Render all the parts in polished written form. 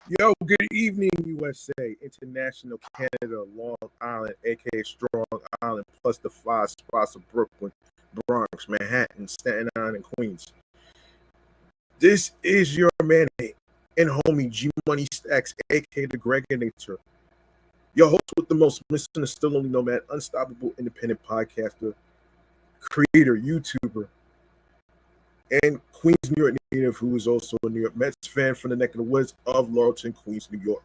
Yo, good evening, USA, International Canada, Long Island, aka Strong Island, plus the five spots of Brooklyn, Bronx, Manhattan, Staten Island, and Queens. This is your man and homie G Money Stacks, aka the Gregonator, your host with the most misunderstood, only nomad, unstoppable independent podcaster, creator, YouTuber, and Queens, New York native, who is also a New York Mets fan from the neck of the woods of Laurelton, Queens, New York.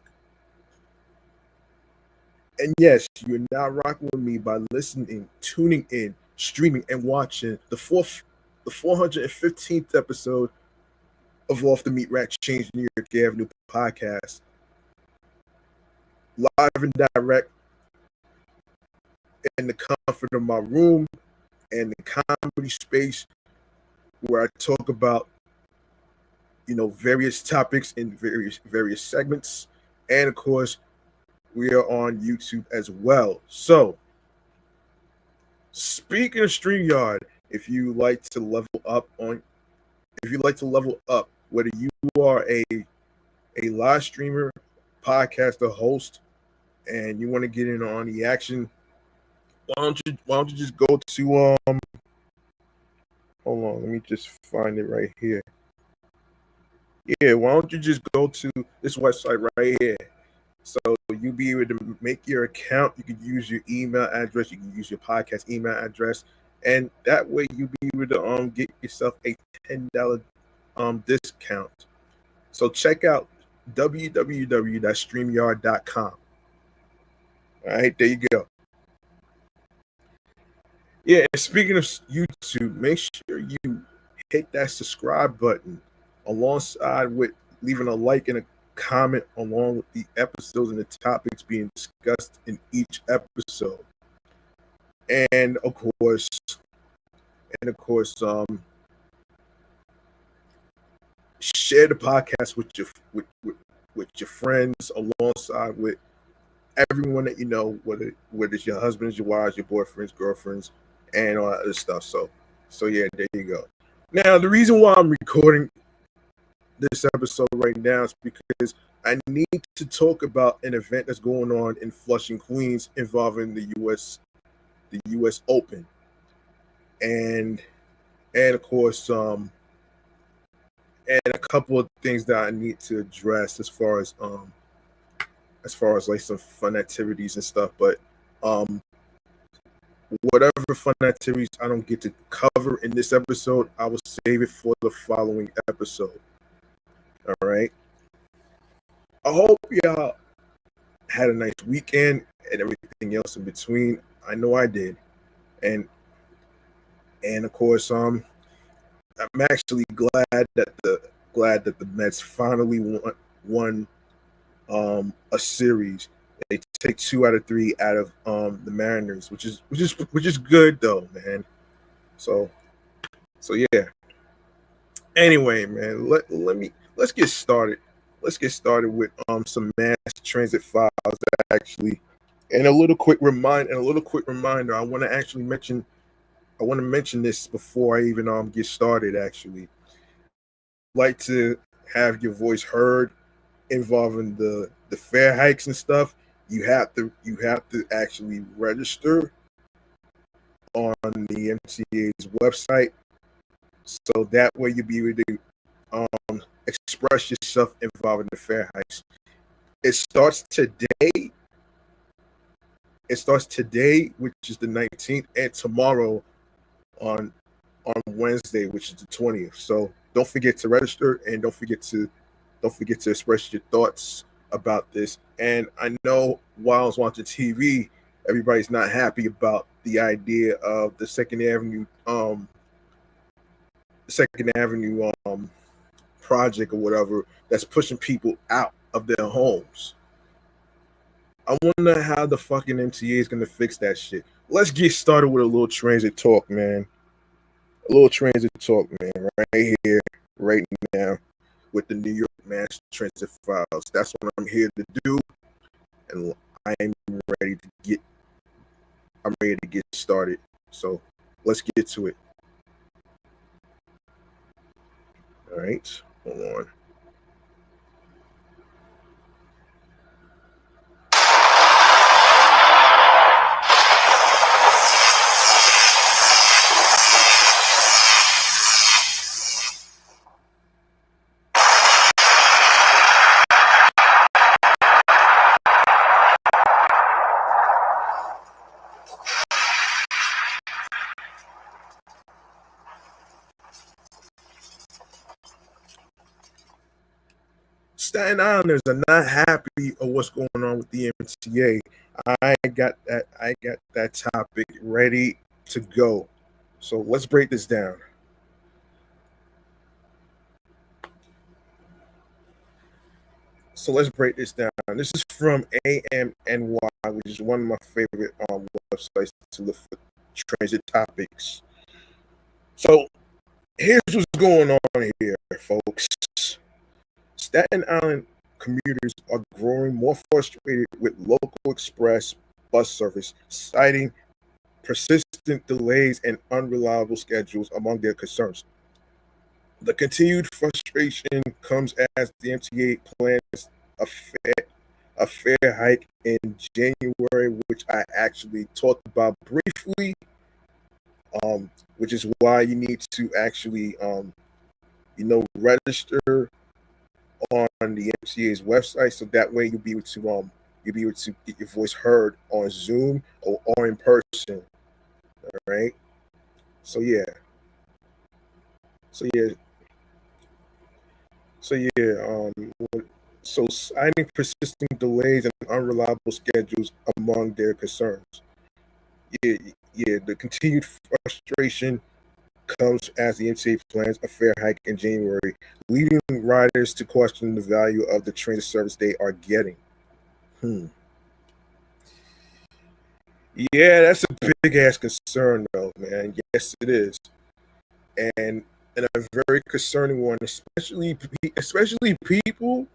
And yes, you're now rocking with me by listening, tuning in, streaming, and watching the 415th episode of Off the Meat Rack Chainz New York Avenue podcast, live and direct in the comfort of my room and the comedy space where I talk about, various topics in various segments, and of course, we are on YouTube as well. So, speaking of StreamYard, if you like to level up, whether you are a live streamer, podcaster, host, and you want to get in on the action, why don't you just go to hold on, let me just find it right here. Yeah, why don't you just go to this website right here? So you'll be able to make your account. You can use your email address. You can use your podcast email address, and that way you'll be able to get yourself a $10 discount. So check out www.streamyard.com. All right, there you go. Yeah, and speaking of YouTube, make sure you hit that subscribe button alongside with leaving a like and a comment along with the episodes and the topics being discussed in each episode. And of course, share the podcast with your friends alongside with everyone that you know, whether it's your husbands, your wives, your boyfriends, girlfriends, and all that other stuff. So yeah, there you go. Now the reason why I'm recording this episode right now is because I need to talk about an event that's going on in Flushing, Queens, involving the U.S. Open, and of course, and a couple of things that I need to address as far as like some fun activities and stuff. But whatever fun activities I don't get to cover in this episode, I will save it for the following episode. All right. I hope y'all had a nice weekend and everything else in between. I know I did, and of course, I'm actually glad that the Mets finally won a series. They take 2 out of 3 out of the Mariners, which is good though, man. So yeah. Anyway, man, let's get started. Let's get started with some mass transit files actually, and a little quick reminder. I want to mention this before I even get started. Actually, like to have your voice heard involving the fare hikes and stuff. You have to actually register on the MTA's website, so that way you'll be able to express yourself involving the fare hikes. It starts today. Which is the 19th, and tomorrow on Wednesday, which is the 20th. So don't forget to register, and don't forget to express your thoughts about this. And I know while I was watching TV, everybody's not happy about the idea of the Second Avenue project or whatever that's pushing people out of their homes. I wonder how the fucking MTA is gonna fix that shit. Let's get started with a little transit talk, man. Right here, right now, with the New York Mass Transit Files. That's what I'm here to do, and I'm ready to get started. So let's get to it. All right, hold on. Staten Islanders are not happy of what's going on with the MTA. I got that. I got that topic ready to go. So let's break this down. So let's break this down. This is from AMNY, which is one of my favorite websites to look for transit topics. So here's what's going on here, folks. Staten Island commuters are growing more frustrated with local express bus service, citing persistent delays and unreliable schedules among their concerns. The continued frustration comes as the MTA plans a fare, a fare hike in January, which I actually talked about briefly, which is why you need to actually, register on the MTA's website, so that way you'll be able to get your voice heard on Zoom or in person. All right. So yeah. So yeah. So yeah. So citing persisting delays and unreliable schedules among their concerns. Yeah. Yeah. The continued frustration comes as the MTA plans a fare hike in January, leading riders to question the value of the transit service they are getting. Hmm. Yeah, that's a big ass concern, though, man. Yes, it is, and a very concerning one, especially people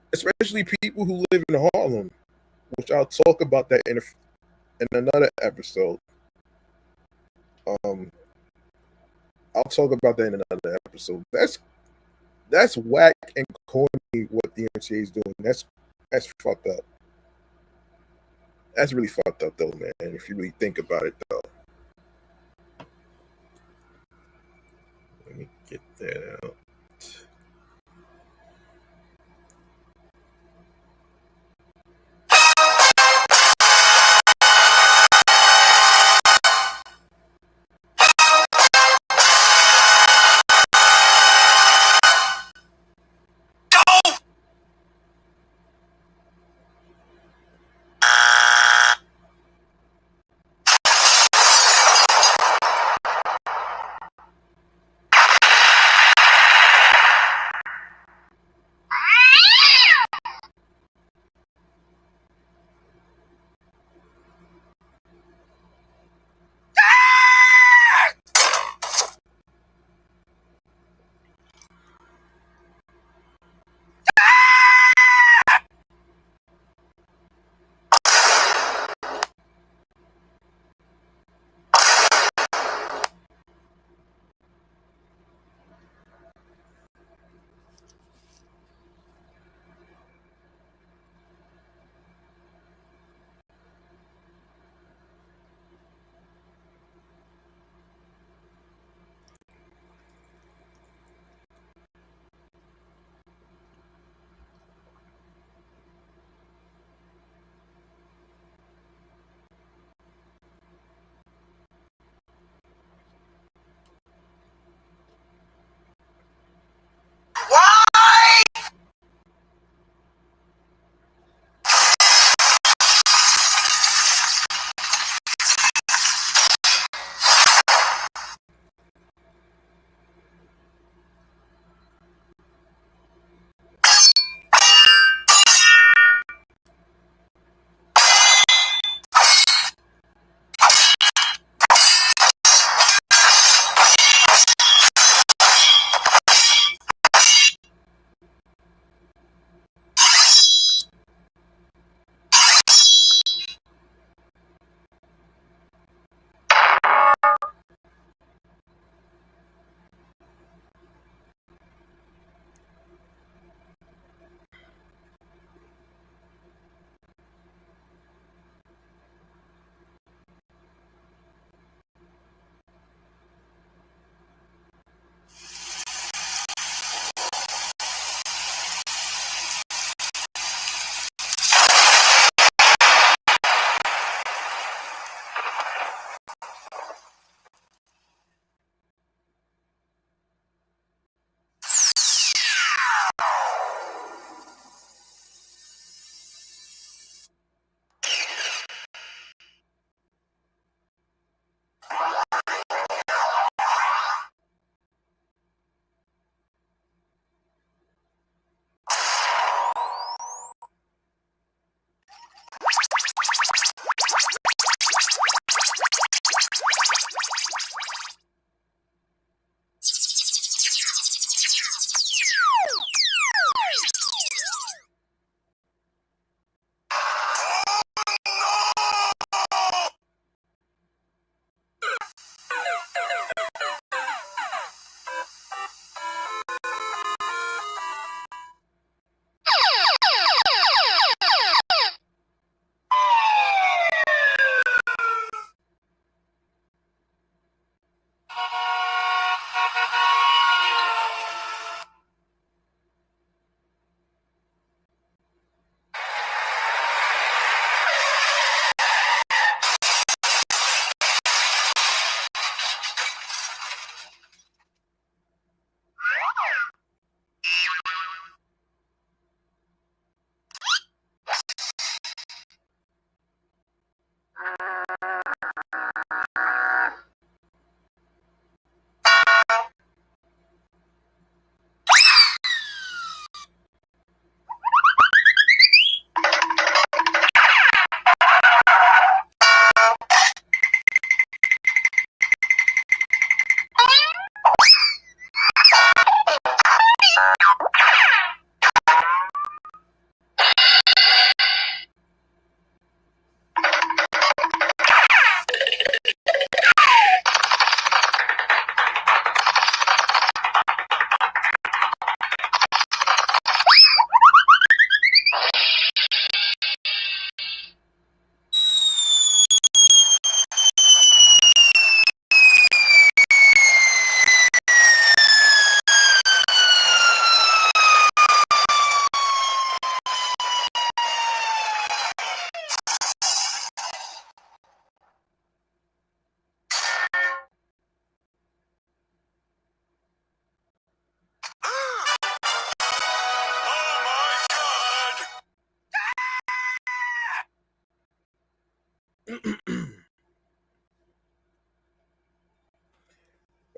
who live in Harlem, which I'll talk about that in another episode. Um, I'll talk about that in another episode. That's whack and corny what the MTA is doing. That's fucked up. That's really fucked up, though, man. If you really think about it, though. Let me get that out.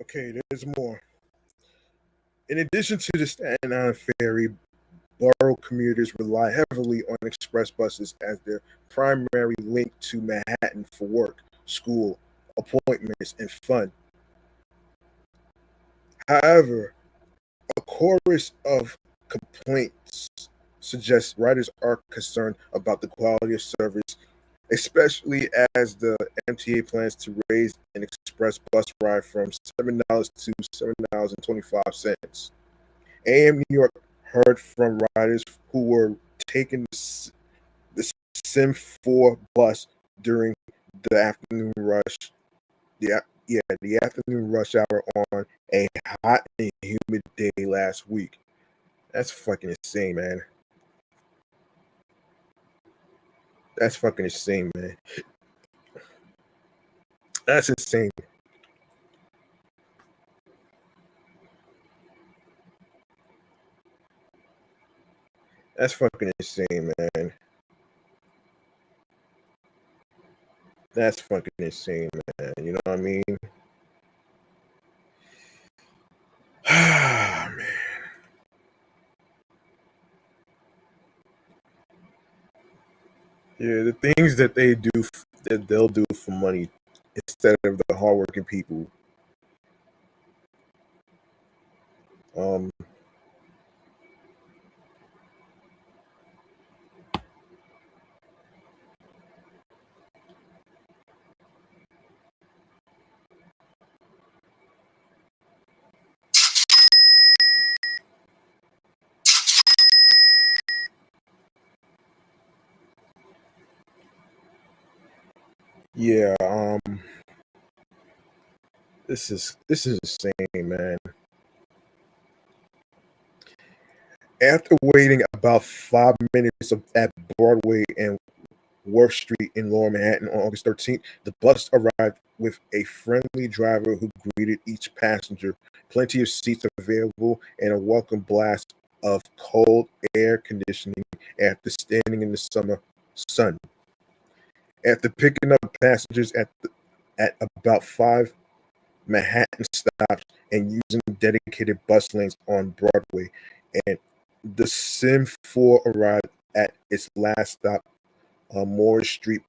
Okay, there's more. In addition to the Staten Island ferry, borough commuters rely heavily on express buses as their primary link to Manhattan for work, school, appointments, and fun. However, a chorus of complaints suggests riders are concerned about the quality of service, especially as the MTA plans to raise an express bus ride from $7 to $7.25. AM New York heard from riders who were taking the Sim 4 bus during the afternoon rush. The afternoon rush hour on a hot and humid day last week. That's fucking insane, man. That's fucking insane, man. That's insane. That's fucking insane, man. That's fucking insane, man. You know what I mean? Man. Yeah, the things that they do, that they'll do for money instead of the hardworking people. Um, yeah, this is insane, man. After waiting about 5 minutes at Broadway and Worth Street in Lower Manhattan on August 13th, the bus arrived with a friendly driver who greeted each passenger, plenty of seats available, and a welcome blast of cold air conditioning after standing in the summer sun. After picking up passengers at about five Manhattan stops and using dedicated bus lanes on Broadway, and the Sim 4 arrived at its last stop on Moore Street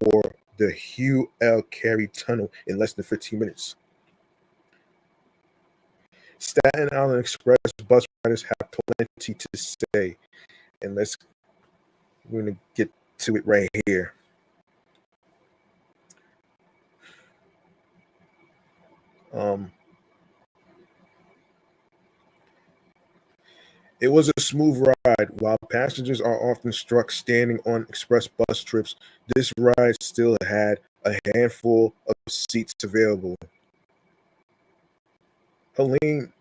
before the Hugh L. Carey Tunnel in less than 15 minutes. Staten Island Express bus riders have plenty to say, and we're gonna get to it right here. Um, it was a smooth ride. While passengers are often struck standing on express bus trips, this ride still had a handful of seats available. Helene,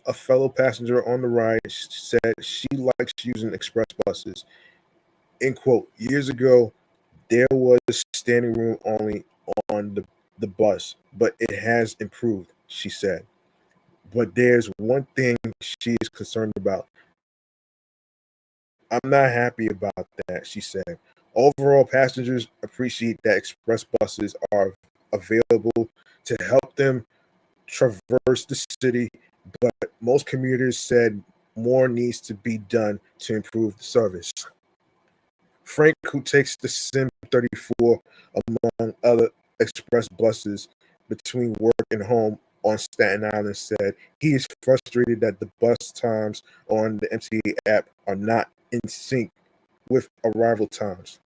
a fellow passenger on the ride, said she likes using express buses. In quote, years ago, there was standing room only on the bus, but it has improved, she said. But there's one thing she is concerned about. I'm not happy about that, she said. Overall, passengers appreciate that express buses are available to help them traverse the city, but most commuters said more needs to be done to improve the service. Frank, who takes the Sim 34 among other express buses between work and home on Staten Island, said he is frustrated that the bus times on the MTA app are not in sync with arrival times.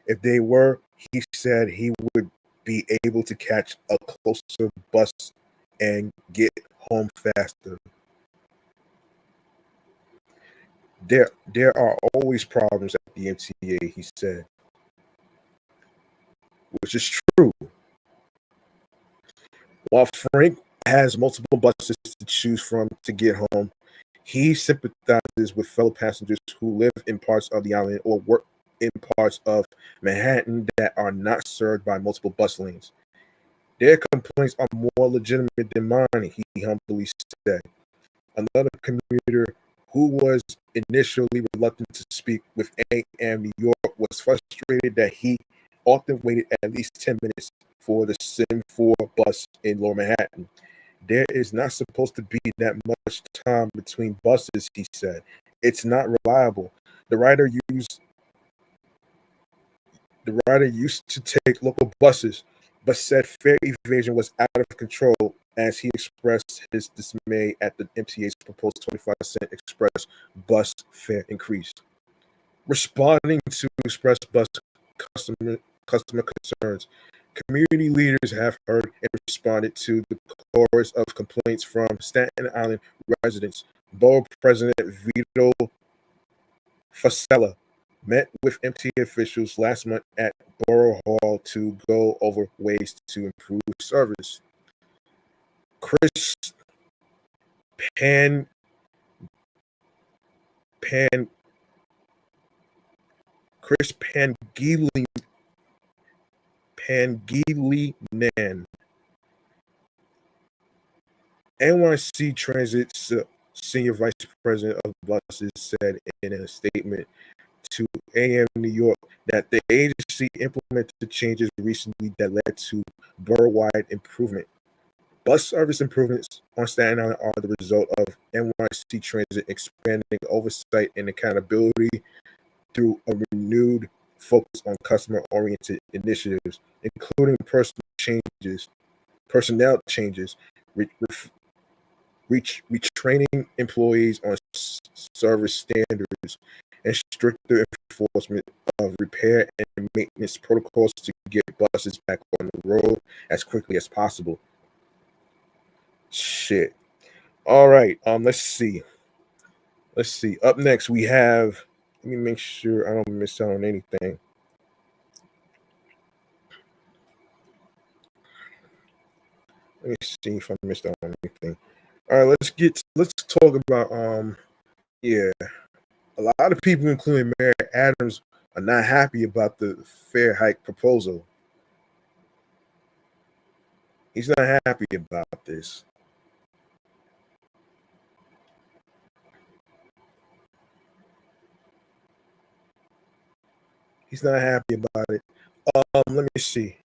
If they were, he said he would be able to catch a closer bus and get home faster. There are always problems at the MTA, he said, which is true. While Frank has multiple buses to choose from to get home, he sympathizes with fellow passengers who live in parts of the island or work in parts of Manhattan that are not served by multiple bus lanes. Their complaints are more legitimate than mine, he humbly said. Another commuter who was initially reluctant to speak with AM New York was frustrated that he often waited at least 10 minutes for the Sim 4 bus in Lower Manhattan. There is not supposed to be that much time between buses, he said. It's not reliable. The rider used the rider used to take local buses, but said fare evasion was out of control as he expressed his dismay at the MTA's proposed 25-cent express bus fare increase. Responding to express bus customer concerns, community leaders have heard and responded to the chorus of complaints from Staten Island residents. Borough President Vito Fasella met with MTA officials last month at Borough Hall to go over ways to improve service. Chris Pan Pan Chris Pangilinan, NYC Transit's senior vice president of buses, said in a statement to AM New York that the agency implemented changes recently that led to borough-wide improvement. Bus service improvements on Staten Island are the result of NYC Transit expanding oversight and accountability through a renewed focus on customer-oriented initiatives, including personnel changes, retraining employees on service standards, and stricter enforcement of repair and maintenance protocols to get buses back on the road as quickly as possible. Shit. All right. Let's see. Up next, we have. Let me make sure I don't miss out on anything. Let me see if I missed out on anything. All right, let's talk about yeah. A lot of people, including Mayor Adams, are not happy about the fare hike proposal. He's not happy about this. He's not happy about it. Let me see.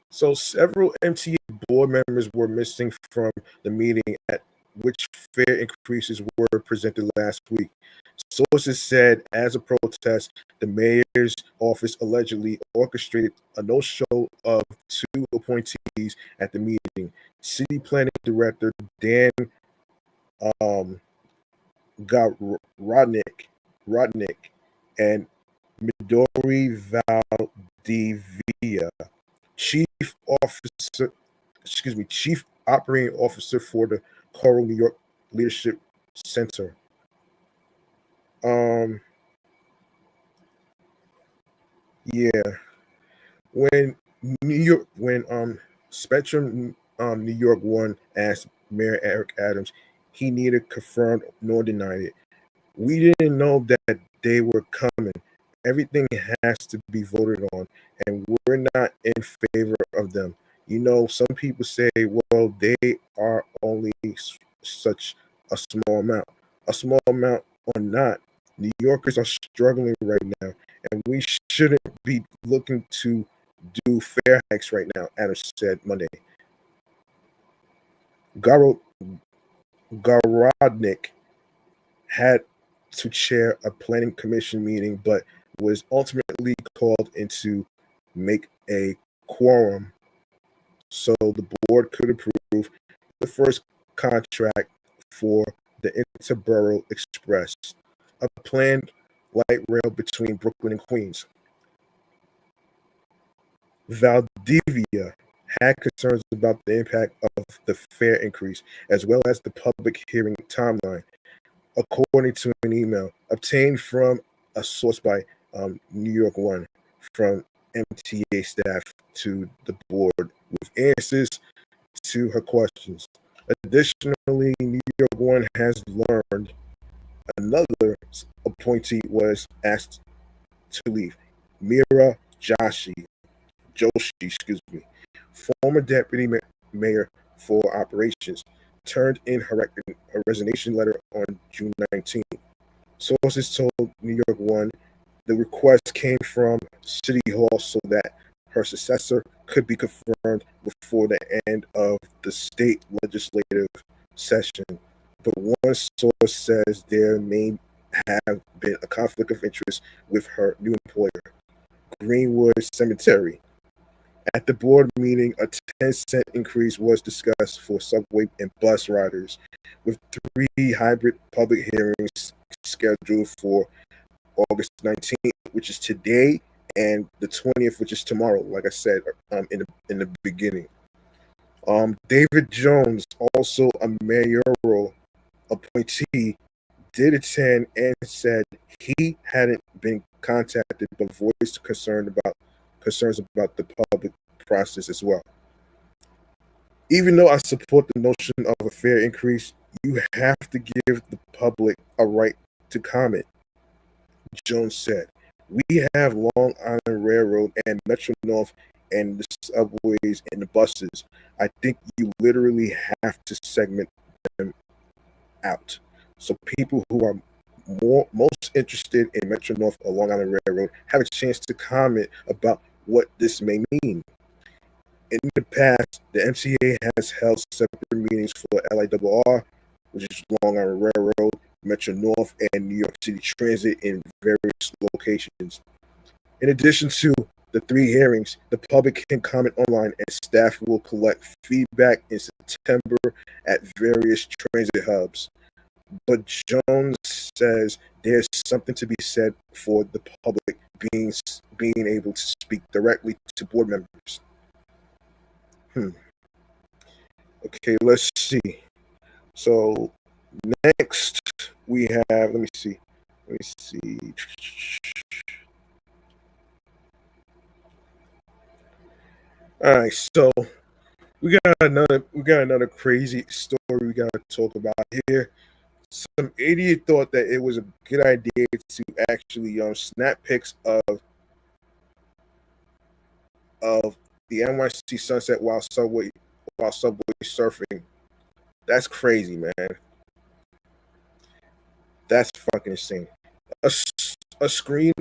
So, several MTA board members were missing from the meeting at which fare increases were presented last week. Sources said, as a protest, the mayor's office allegedly orchestrated a no-show of two appointees at the meeting. City Planning Director Dan um, Rodnick and Midori Valdivia, chief officer, chief operating officer for the Coral New York Leadership Center. Um, yeah, when Spectrum New York One asked Mayor Eric Adams, he neither confirmed nor denied it. We didn't know that they were coming. Everything has to be voted on, and we're not in favor of them. You know, some people say, well, they are only such a small amount. A small amount or not, New Yorkers are struggling right now, and we shouldn't be looking to do fare hikes right now, Adams said Monday. Garo- Garodnick had to chair a planning commission meeting, but was ultimately called in to make a quorum so the board could approve the first contract for the Interborough Express, a planned light rail between Brooklyn and Queens. Valdivia had concerns about the impact of the fare increase, as well as the public hearing timeline, according to an email obtained from a source by New York One from MTA staff to the board with answers to her questions. Additionally, New York One has learned another appointee was asked to leave. Mira Joshi, former deputy mayor for operations, turned in her resignation letter on June 19th. Sources told New York One the request came from City Hall so that her successor could be confirmed before the end of the state legislative session. But one source says there may have been a conflict of interest with her new employer, Greenwood Cemetery. At the board meeting, a 10-cent increase was discussed for subway and bus riders, with three hybrid public hearings scheduled for August 19th, which is today, and the 20th, which is tomorrow. Like I said, in the beginning, David Jones, also a mayoral appointee, did attend and said he hadn't been contacted, but voiced concerns about the public process as well. Even though I support the notion of a fair increase, you have to give the public a right to comment, Jones said. We have Long Island Railroad and Metro North and the subways and the buses. I think you literally have to segment them out. So people who are most interested in Metro North or Long Island Railroad have a chance to comment about what this may mean. In the past, the MTA has held separate meetings for LIRR, which is Long Island Railroad, Metro North, and New York City Transit in various locations. In addition to the three hearings, the public can comment online and staff will collect feedback in September at various transit hubs. But Jones says there's something to be said for the public being able to speak directly to board members. Okay, let's see. So next we have, let me see. All right, so we got another crazy story we gotta talk about here. Some idiot thought that it was a good idea to actually snap pics of the NYC sunset while subway surfing. That's crazy, man. That's fucking insane. A, a screen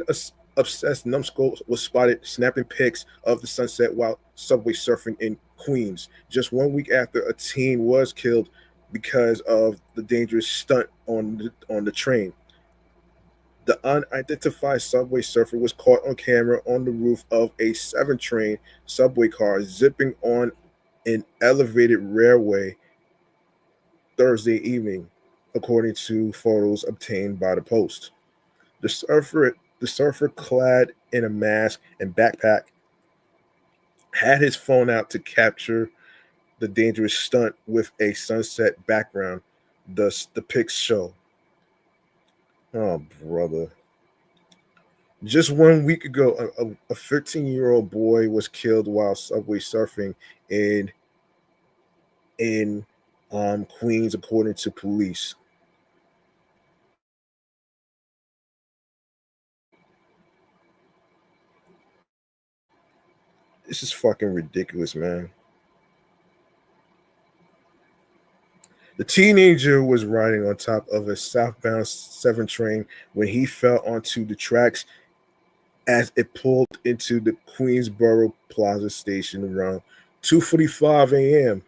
obsessed numbskull was spotted snapping pics of the sunset while subway surfing in Queens, just 1 week after a teen was killed because of the dangerous stunt on the train. The unidentified subway surfer was caught on camera on the roof of a 7 train subway car zipping on an elevated railway Thursday evening, according to photos obtained by the Post. The surfer, clad in a mask and backpack, had his phone out to capture the dangerous stunt with a sunset background. Thus, the pics show. Oh, brother. Just 1 week ago, a 15-year-old boy was killed while subway surfing in in Queens, according to police. This is fucking ridiculous, man. The teenager was riding on top of a southbound 7 train when he fell onto the tracks as it pulled into the Queensboro Plaza station around 2:45 a.m.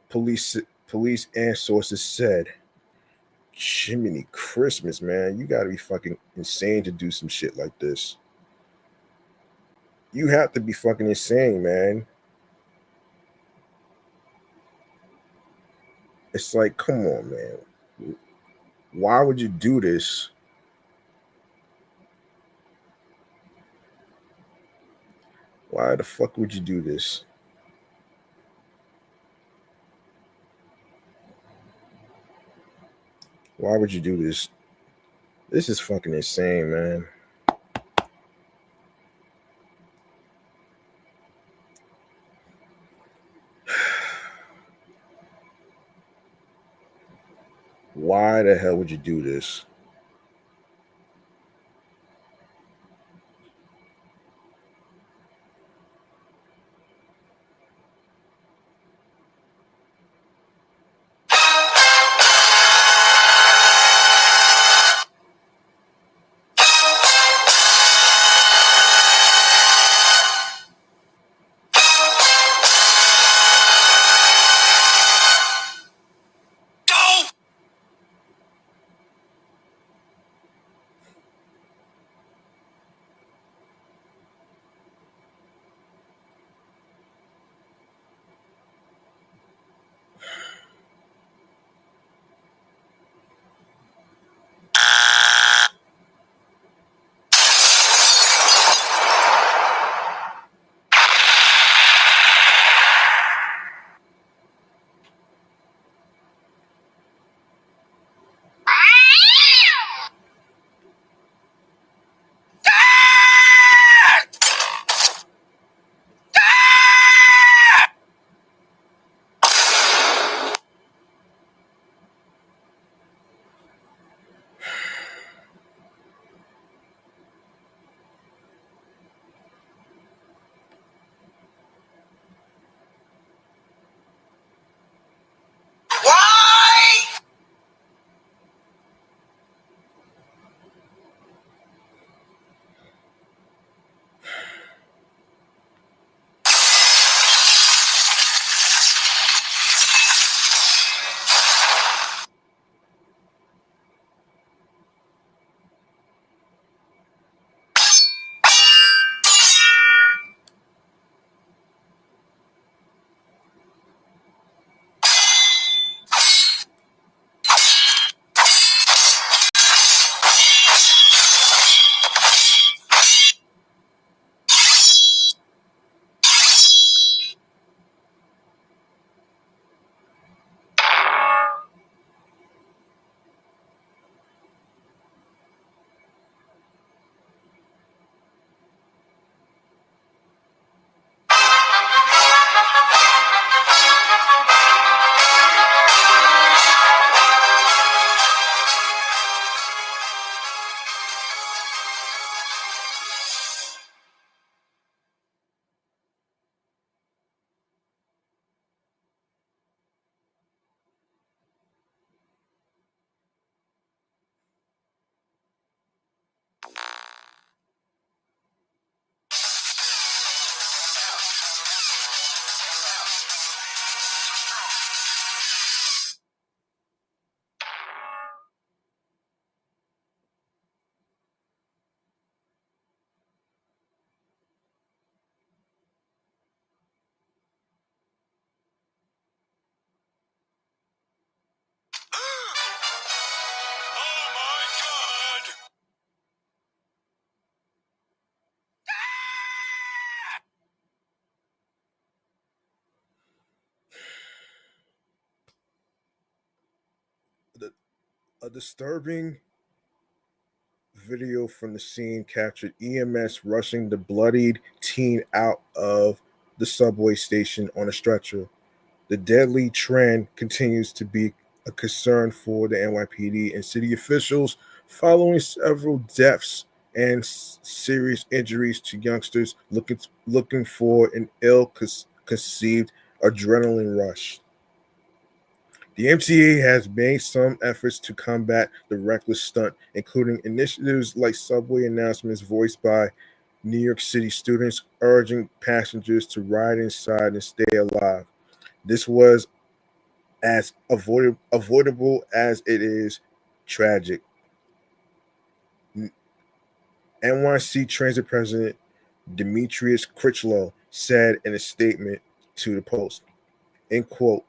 Police police and sources said. Jiminy Christmas, man. You gotta be fucking insane to do some shit like this. You have to be fucking insane, man. It's like, come on, man. Why would you do this? Why the fuck would you do this? Why would you do this? This is fucking insane, man. Why the hell would you do this? The, a disturbing video from the scene captured EMS rushing the bloodied teen out of the subway station on a stretcher. The deadly trend continues to be a concern for the NYPD and city officials following several deaths and serious injuries to youngsters looking for an conceived adrenaline rush. The MTA has made some efforts to combat the reckless stunt, including initiatives like subway announcements voiced by New York City students urging passengers to ride inside and stay alive. This was as avoidable as it is tragic. NYC Transit President Demetrius Critchlow said in a statement to the Post, in quote,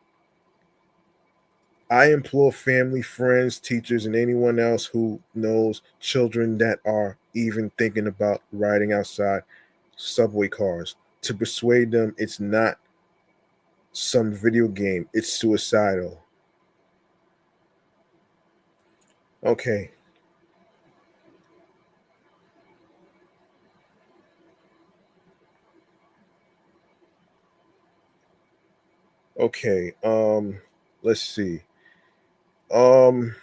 I implore family, friends, teachers, and anyone else who knows children that are even thinking about riding outside subway cars to persuade them it's not some video game, it's suicidal. Okay, okay. Let's see. Um,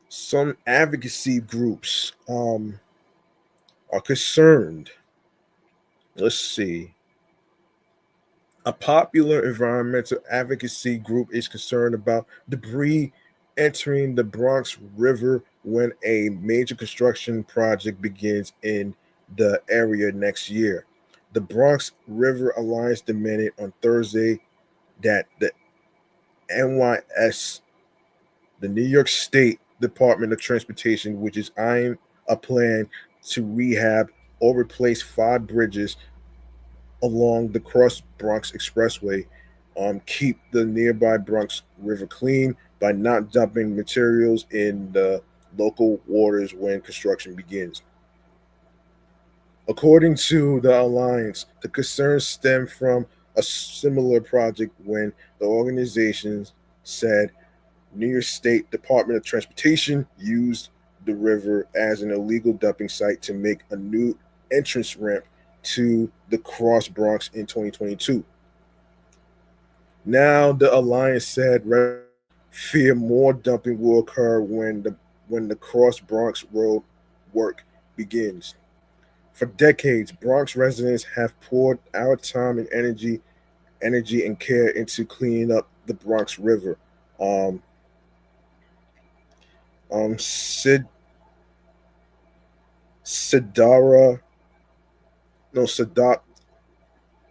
some advocacy groups are concerned. Let's see. A popular environmental advocacy group is concerned about debris entering the Bronx River when a major construction project begins in the area next year. The Bronx River Alliance demanded on Thursday that the NYS, the New York State Department of Transportation, which is eyeing a plan to rehab or replace five bridges along the Cross Bronx Expressway, keep the nearby Bronx River clean by not dumping materials in the local waters when construction begins. According to the Alliance, the concerns stem from a similar project when the organization said New York State Department of Transportation used the river as an illegal dumping site to make a new entrance ramp to the Cross Bronx in 2022. Now the alliance said fear more dumping will occur when the Cross Bronx road work begins. For decades, Bronx residents have poured our time and energy and care into cleaning up the Bronx River. Um, Sid Sidara no Sadat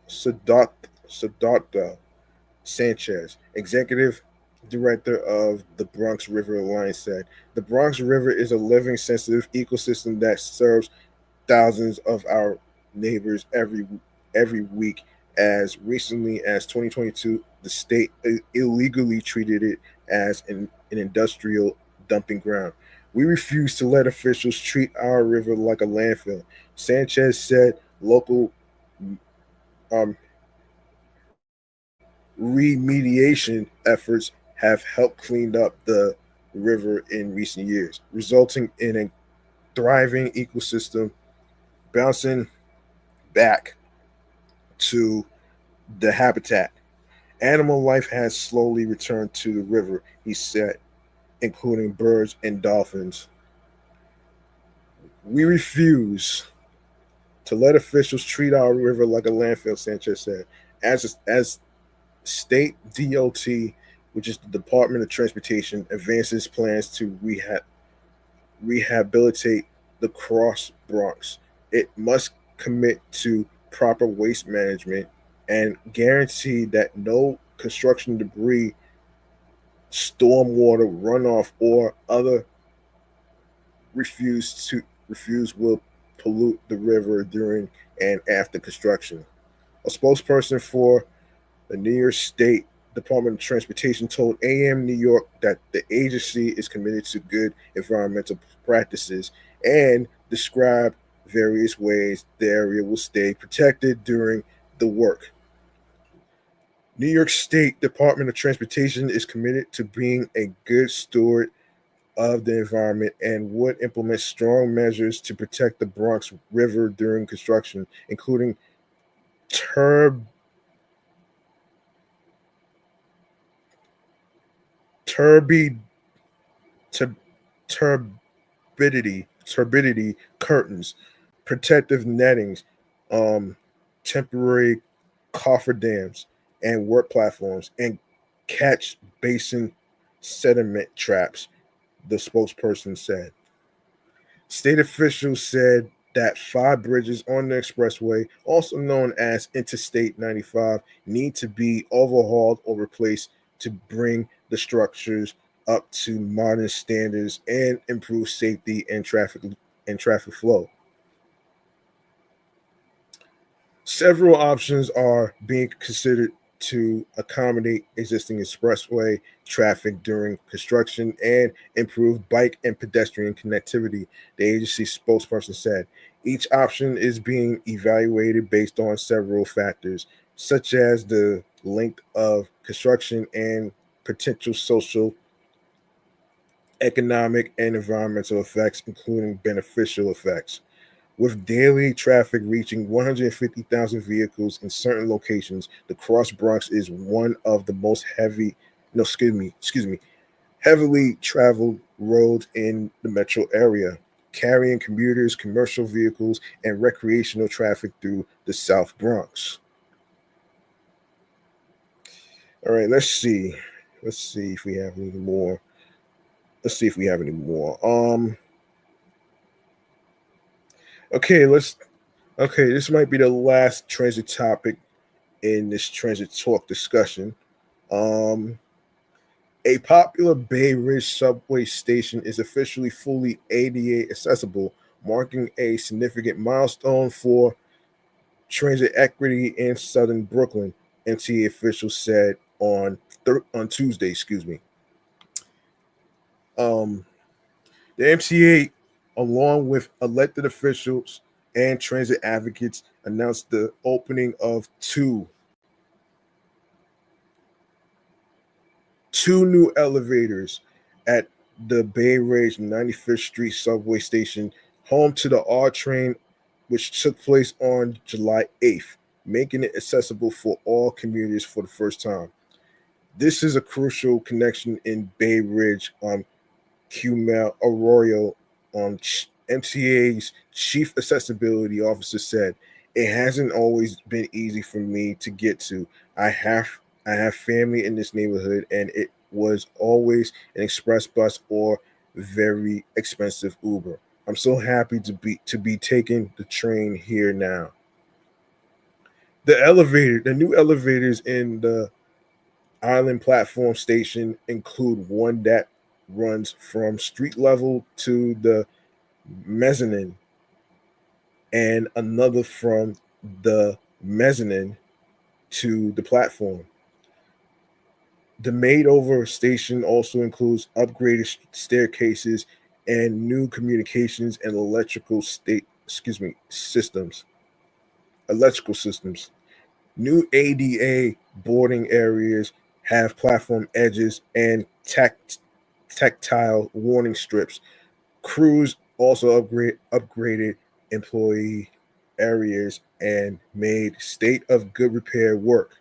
Sadat Sadat Sanchez, executive director of the Bronx River Alliance, said the Bronx River is a living, sensitive ecosystem that serves thousands of our neighbors every week. As recently as 2022, the state illegally treated it as an industrial dumping ground. We refuse to let officials treat our river like a landfill, Sanchez said. Local um, remediation efforts have helped clean up the river in recent years, resulting in a thriving ecosystem bouncing back to the habitat. Animal life has slowly returned to the river, he said, including birds and dolphins. We refuse to let officials treat our river like a landfill, Sanchez said. As state DOT, which is the Department of Transportation, advances plans to rehabilitate the Cross Bronx. It must commit to proper waste management and guarantee that no construction debris, stormwater runoff, or other refuse will pollute the river during and after construction. A spokesperson for the New York State Department of Transportation told AM New York that the agency is committed to good environmental practices and described various ways the area will stay protected during the work. New York State Department of Transportation is committed to being a good steward of the environment and would implement strong measures to protect the Bronx River during construction, including turb- turbi- tur- turbidity curtains, protective nettings, um, temporary cofferdams, and work platforms, and catch basin sediment traps, the spokesperson said. State officials said that five bridges on the expressway, also known as Interstate 95, need to be overhauled or replaced to bring the structures up to modern standards and improve safety and traffic flow. Several options are being considered to accommodate existing expressway traffic during construction and improve bike and pedestrian connectivity, the agency spokesperson said. Each option is being evaluated based on several factors, such as the length of construction and potential social, economic, and environmental effects, including beneficial effects. With daily traffic reaching 150,000 vehicles in certain locations, the Cross Bronx is one of the most excuse me, heavily traveled roads in the metro area, carrying commuters, commercial vehicles, and recreational traffic through the South Bronx. All right, let's see. Let's see if we have any more. Let's see if we have any more. Okay, let's. Okay, this might be the last transit topic in this transit talk discussion. Um, a popular Bay Ridge subway station is officially fully ADA accessible, marking a significant milestone for transit equity in Southern Brooklyn. MTA officials said on Tuesday. Excuse me. Um, the MTA, along with elected officials and transit advocates, announced the opening of two new elevators at the Bay Ridge 95th Street subway station, home to the R train, which took place on July 8th, making it accessible for all commuters for the first time. This is a crucial connection in Bay Ridge on Cumel Arroyo. MTA's chief accessibility officer said, "It hasn't always been easy for me to get to. I have I have family in this neighborhood, and it was always an express bus or very expensive Uber. I'm so happy to be taking the train here now." The new elevators in the Island platform station include one that runs from street level to the mezzanine and another from the mezzanine to the platform. The made over station also includes upgraded staircases and new communications and electrical systems. New ADA boarding areas have platform edges and tactile warning strips. Crews also upgraded employee areas and made state of good repair work.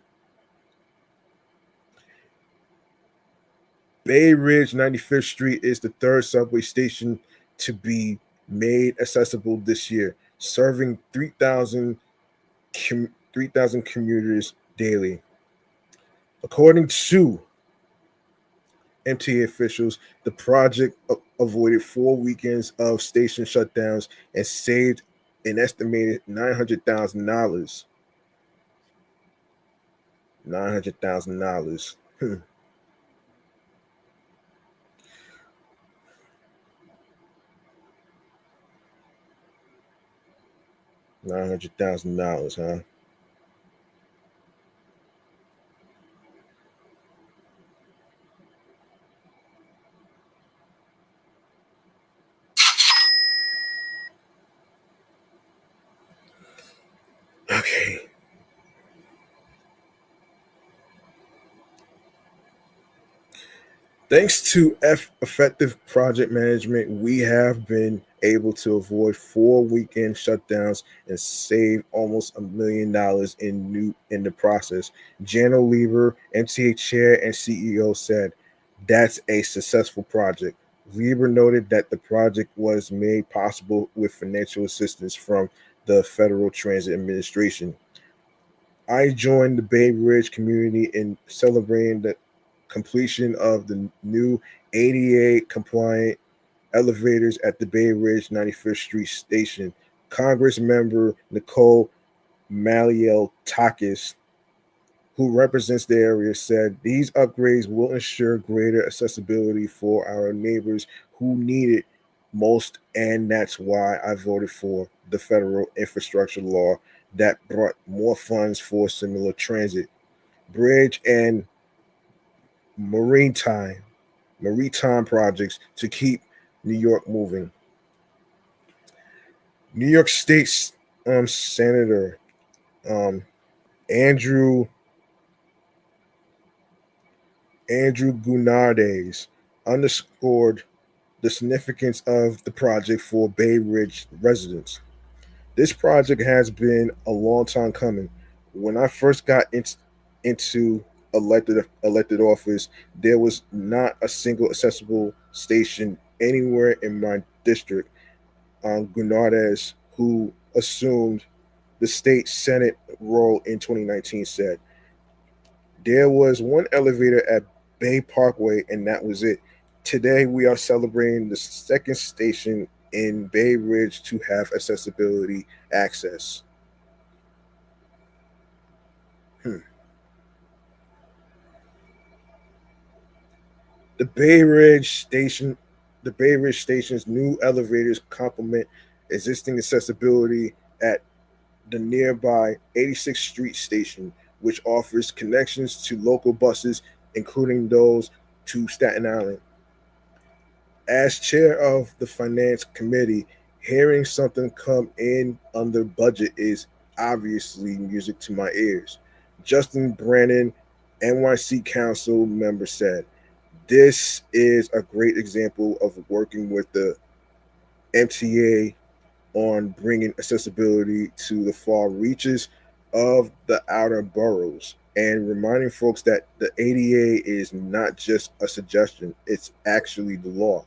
Bay Ridge 95th Street is the third subway station to be made accessible this year, serving 3,000 commuters daily. According to MTA officials, the project avoided 4 weekends of station shutdowns and saved an estimated $900,000. $900,000. $900,000, huh? Okay. Thanks to effective project management, we have been able to avoid 4 weekend shutdowns and save almost $1 million in the process. Jano Lieber, MTA chair and CEO, said that's a successful project. Lieber noted that the project was made possible with financial assistance from the Federal Transit Administration. I joined the Bay Ridge community in celebrating the completion of the new ADA compliant elevators at the Bay Ridge 95th Street station. Congress member Nicole Maliotakis, who represents the area, said these upgrades will ensure greater accessibility for our neighbors who need it most, and that's why I voted for the federal infrastructure law that brought more funds for similar transit, bridge, and maritime maritime projects to keep New York moving. New York State Senator um, Andrew Andrew Gounardes underscored the significance of the project for Bay Ridge residents. This project has been a long time coming. When I first got into elected office, there was not a single accessible station anywhere in my district. Gounardes, who assumed the state senate role in 2019, said there was one elevator at Bay Parkway, and that was it. Today, we are celebrating the second station in Bay Ridge to have accessibility access. Hmm. The Bay Ridge station, the Bay Ridge station's new elevators complement existing accessibility at the nearby 86th Street station, which offers connections to local buses, including those to Staten Island. As chair of the finance committee, hearing something come in under budget is obviously music to my ears. Justin Brennan, NYC council member, said, this is a great example of working with the MTA on bringing accessibility to the far reaches of the outer boroughs and reminding folks that the ADA is not just a suggestion, it's actually the law.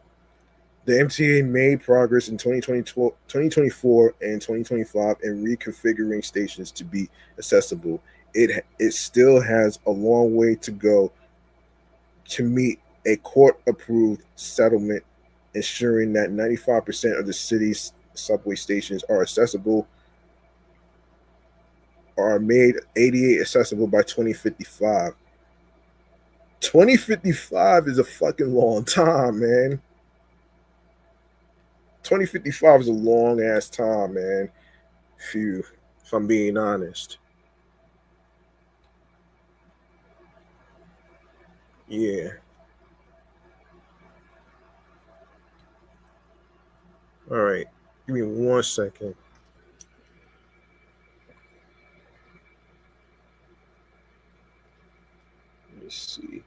The MTA made progress in 2024 and 2025 in reconfiguring stations to be accessible. It still has a long way to go to meet a court approved settlement ensuring that 95% of the city's subway stations are accessible are made ADA accessible by 2055. 2055 is a fucking long time, man. 2055 is a long ass time, man. Phew, if I'm being honest. Yeah. All right. Give me 1 second. Let me see.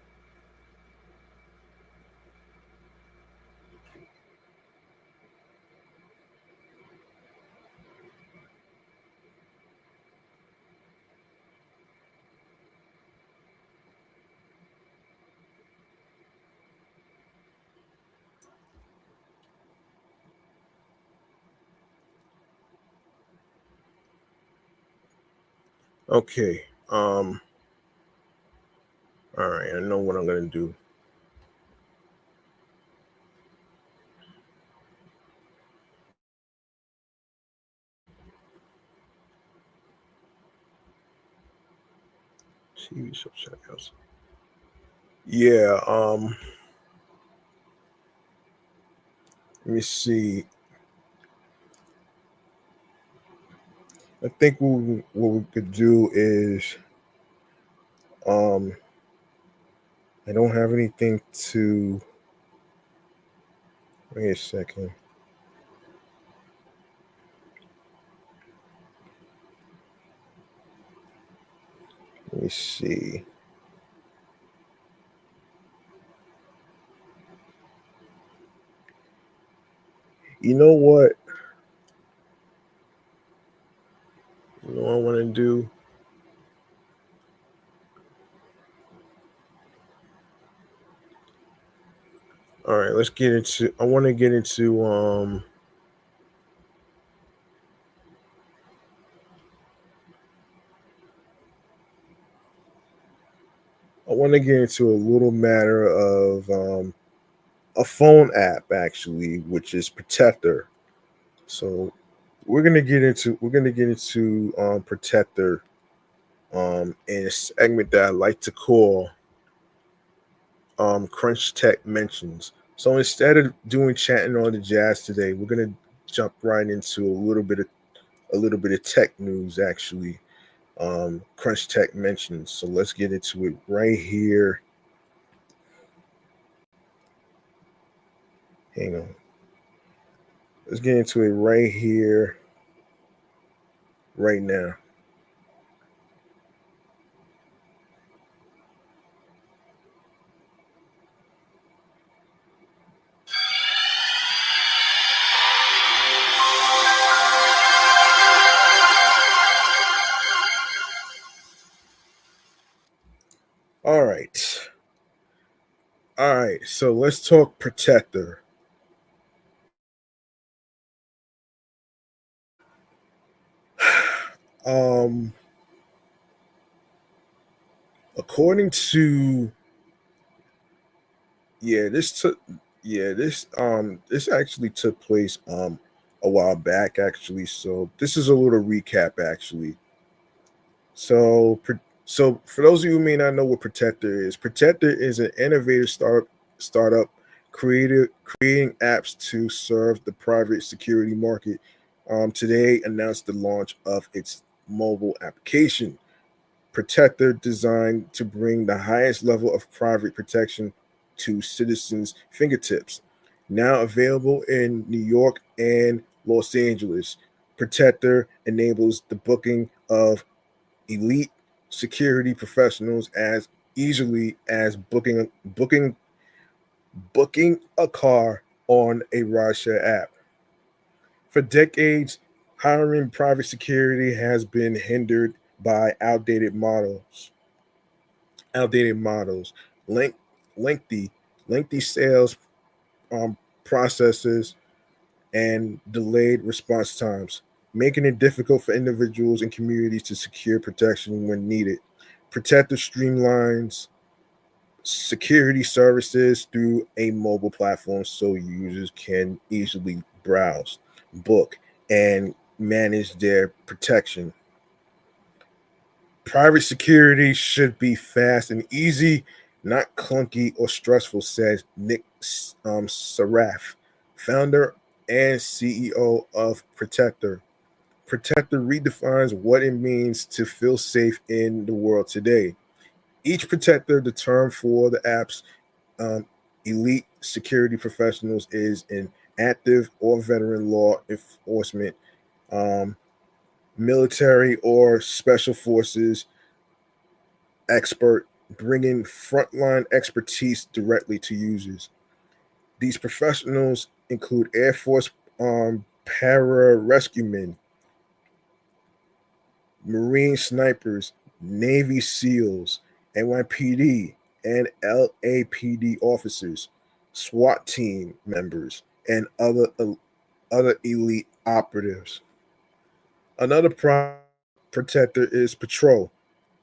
Okay. All right. I know what I'm gonna do. TV show checkouts. Yeah. Let me see. I think what we could do is um I don't have anything to wait a second. Let me see. You know what? You know what I want to do? All right, let's get into I want to get into I want to get into a little matter of a phone app actually, which is Protector. So we're gonna get into Protector in a segment that I like to call Crunch Tech Mentions. So instead of doing chatting on the jazz today, we're gonna jump right into a little bit of tech news actually. Crunch Tech Mentions. So let's get into it right here. Hang on. Let's get into it right here, right now. All right. All right. So let's talk Protector. um According to yeah, this actually took place a while back actually. So this is a little recap actually. So so for those of you who may not know what Protector is an innovative startup creating apps to serve the private security market. Today announced the launch of its mobile application Protector designed to bring the highest level of private protection to citizens' fingertips. Now available in New York and Los Angeles, Protector enables the booking of elite security professionals as easily as booking a car on a rideshare app. For decades, hiring private security has been hindered by outdated models, length, lengthy, lengthy sales um, processes, and delayed response times, making it difficult for individuals and communities to secure protection when needed. Protector streamlines security services through a mobile platform so users can easily browse, book, and manage their protection. Private security should be fast and easy, not clunky or stressful, says Nick Saraf, founder and CEO of Protector. Protector redefines what it means to feel safe in the world today. Each Protector, the term for the app's um, elite security professionals, is an active or veteran law enforcement, um, military, or special forces expert, bringing frontline expertise directly to users. These professionals include Air Force para rescuemen, Marine snipers, Navy SEALs, NYPD and LAPD officers, SWAT team members, and other elite operatives. Another protector is Patrol.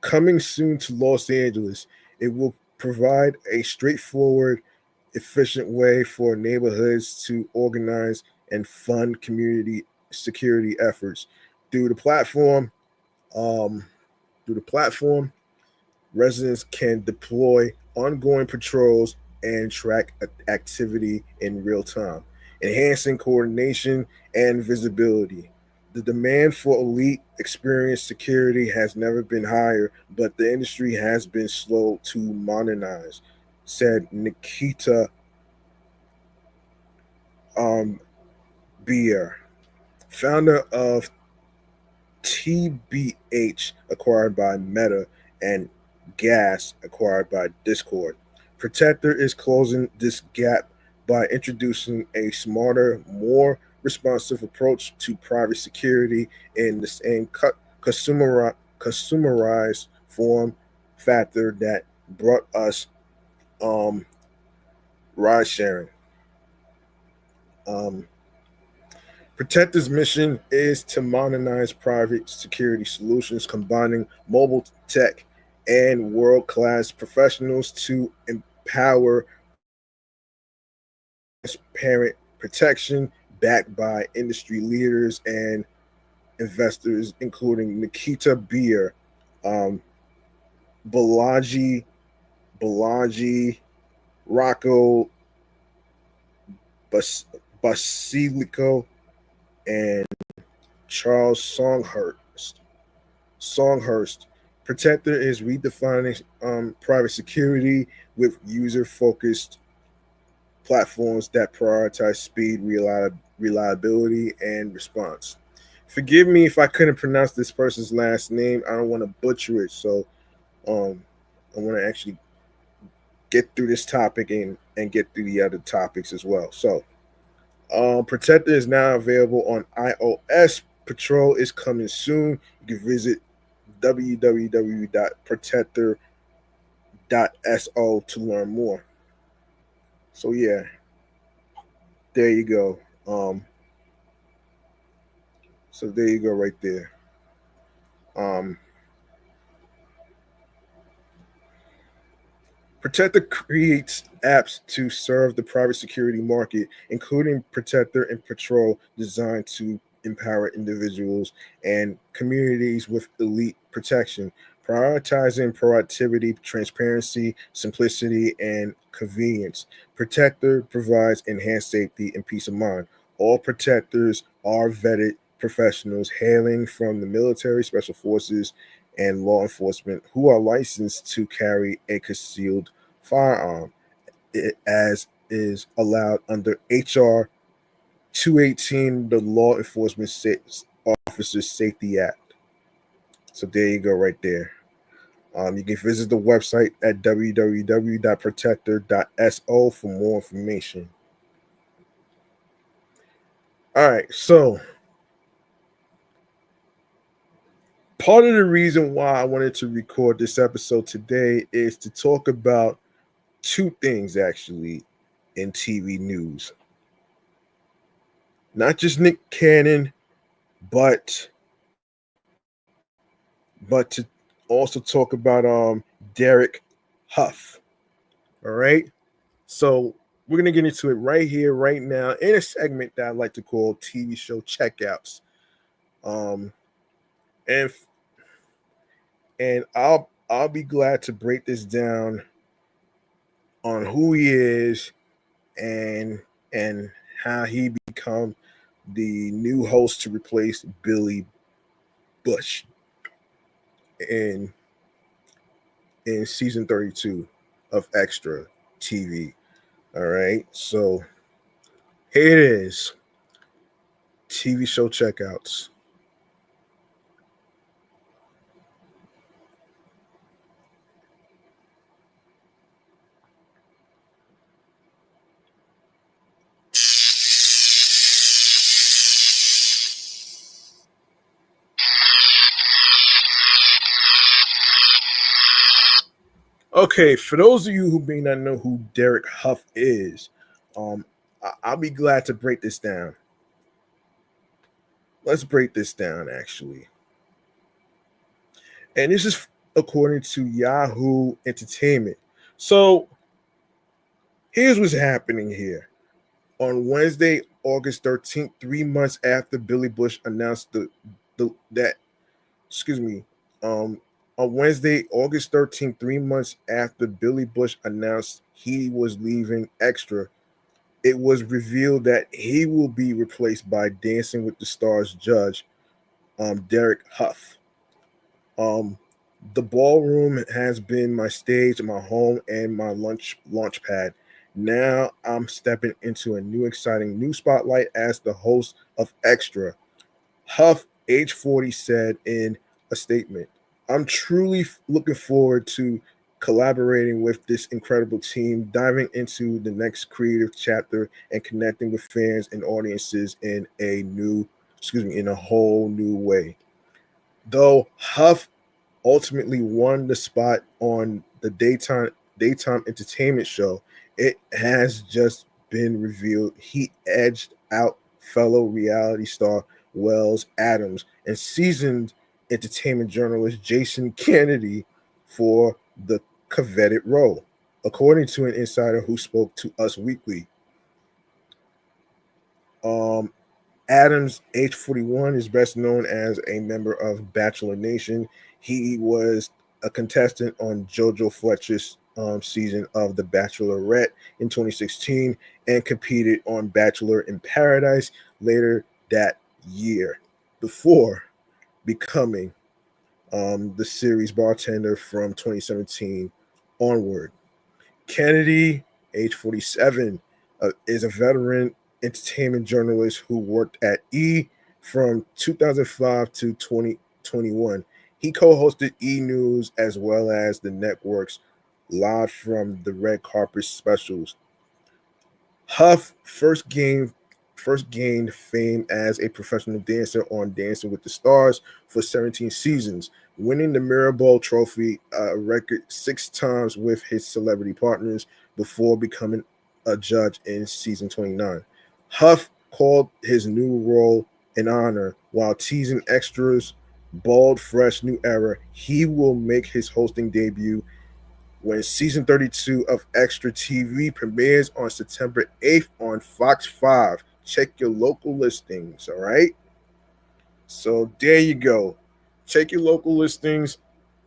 Coming soon to Los Angeles, it will provide a straightforward, efficient way for neighborhoods to organize and fund community security efforts through the platform. Um, through the platform, Residents can deploy ongoing patrols and track activity in real time, enhancing coordination and visibility. The demand for elite, experienced security has never been higher, but the industry has been slow to modernize, said Nikita um, Beer, founder of TBH, acquired by Meta, and Gas, acquired by Discord. Protector is closing this gap by introducing a smarter, more responsive approach to private security in the same consumerized form factor that brought us um, ride sharing. Um, Protector's mission is to modernize private security solutions, combining mobile tech and world class professionals to empower transparent protection backed by industry leaders and investors, including Nikita Beer, um, Balaji, Balaji, Rocco Basilico, and Charles Songhurst. Protector is redefining private security with user focused platforms that prioritize speed, reliability, and response. Forgive me if I couldn't pronounce this person's last name. I don't want to butcher it. So um, I want to actually get through this topic and get through the other topics as well. So Protector is now available on iOS. Patrol is coming soon. You can visit www.protector.so to learn more. So yeah, there you go. Um, so there you go, right there. Um, Protector creates apps to serve the private security market, including Protector and Patrol, designed to empower individuals and communities with elite protection, prioritizing proactivity, transparency, simplicity, and convenience. Protector provides enhanced safety and peace of mind. All protectors are vetted professionals hailing from the military, special forces, and law enforcement who are licensed to carry a concealed firearm, as is allowed under HR 218, the Law Enforcement Officers Safety Act. So there you go, right there. You can visit the website at www.protector.so for more information. All right, so part of the reason why I wanted to record this episode today is to talk about two things actually in TV news. Not just Nick Cannon, but but to also talk about Derek Hough. All right. So we're gonna get into it right here, right now, in a segment that I like to call TV show checkouts. Um, and and I'll be glad to break this down on who he is and how he become the new host to replace Billy Bush in in season 32 of Extra TV. All right. So here it is. TV show checkouts. Okay, for those of you who may not know who Derek Huff is, I'll be glad to break this down. Let's break this down, actually. And this is according to Yahoo Entertainment. So here's what's happening here. On Wednesday, August 13th, 3 months after Billy Bush announced that excuse me, um, On Wednesday, August 13th, 3 months after Billy Bush announced he was leaving Extra, it was revealed that he will be replaced by Dancing with the Stars judge, Derek Hough. Um, the ballroom has been my stage, my home, and my launch pad. Now I'm stepping into a new exciting new spotlight as the host of Extra. Hough, age 40, said in a statement. I'm truly looking forward to collaborating with this incredible team, diving into the next creative chapter and connecting with fans and audiences in a whole new way. Though Huff ultimately won the spot on the daytime entertainment show, it has just been revealed he edged out fellow reality star Wells Adams and seasoned entertainment journalist Jason Kennedy for the coveted role. According to an insider who spoke to Us Weekly, um, Adams, age 41, is best known as a member of Bachelor Nation. He was a contestant on JoJo Fletcher's season of The Bachelorette in 2016 and competed on Bachelor in Paradise later that year before becoming the series bartender from 2017 onward. Kennedy, age 47, is a veteran entertainment journalist who worked at from 2005 to 2021. He co hosted E! News as well as the network's Live from the Red Carpet specials. Huff first gained fame as a professional dancer on Dancing with the Stars for 17 seasons, winning the Mirrorball Trophy a record 6 times with his celebrity partners before becoming a judge in season 29. Huff called his new role an honor while teasing extras bald, fresh, new era. He will make his hosting debut when season 32 of Extra TV premieres on September 8th on Fox 5. Check your local listings, all right? So there you go. Check your local listings.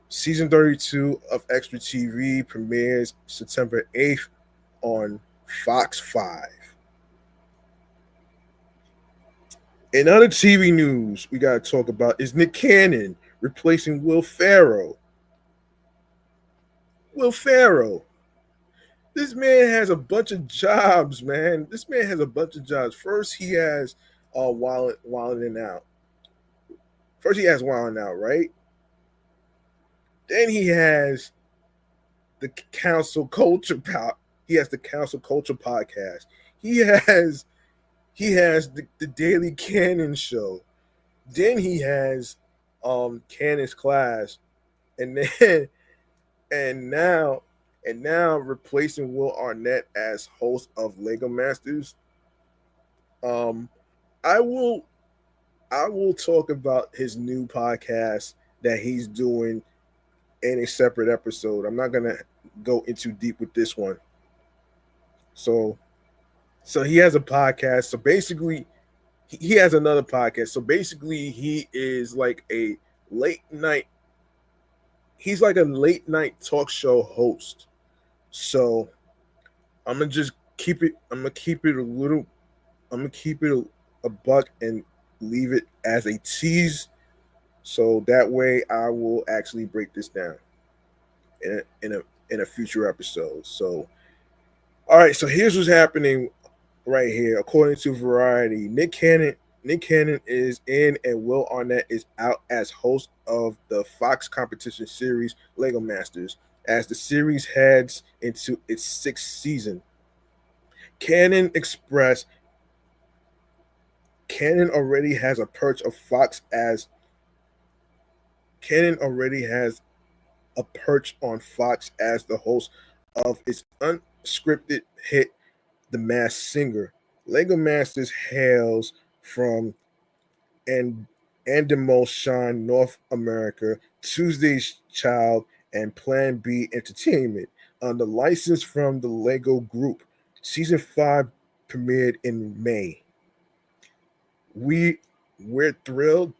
Season 32 of Extra TV premieres September 8th on Fox 5. In other TV news, we got to talk about is Nick Cannon replacing Will Ferrell. Will Ferrell. This man has a bunch of jobs, man. This man has a bunch of jobs. First, he has Wilding Out. First, he has Wilding Out, right? Then he has the Council Culture He has the Council Culture podcast. He has the Daily Cannon show. Then he has Cannon's Class, and then and now replacing Will Arnett as host of Lego Masters. Um, I will talk about his new podcast that he's doing in a separate episode. I'm not gonna go into deep with this one. So he has a podcast. So basically, he has another podcast. So basically, he is like a late night. He's like a late night talk show host. So I'm gonna just keep it. I'm gonna keep it a little. I'm gonna keep it a buck and leave it as a tease. So that way, I will actually break this down in a future episode. So, all right. So here's what's happening right here. According to Variety, Nick Cannon is in, and Will Arnett is out as host of the Fox competition series Lego Masters as the series heads into its 6th season. Cannon expressed Cannon already has a perch of Fox as Cannon already has a perch on Fox as the host of its unscripted hit The Masked Singer. Lego Masters hails from and Endemol North America, Tuesday's Child, and Plan B Entertainment under license from the Lego Group. Season 5 premiered in May. We're thrilled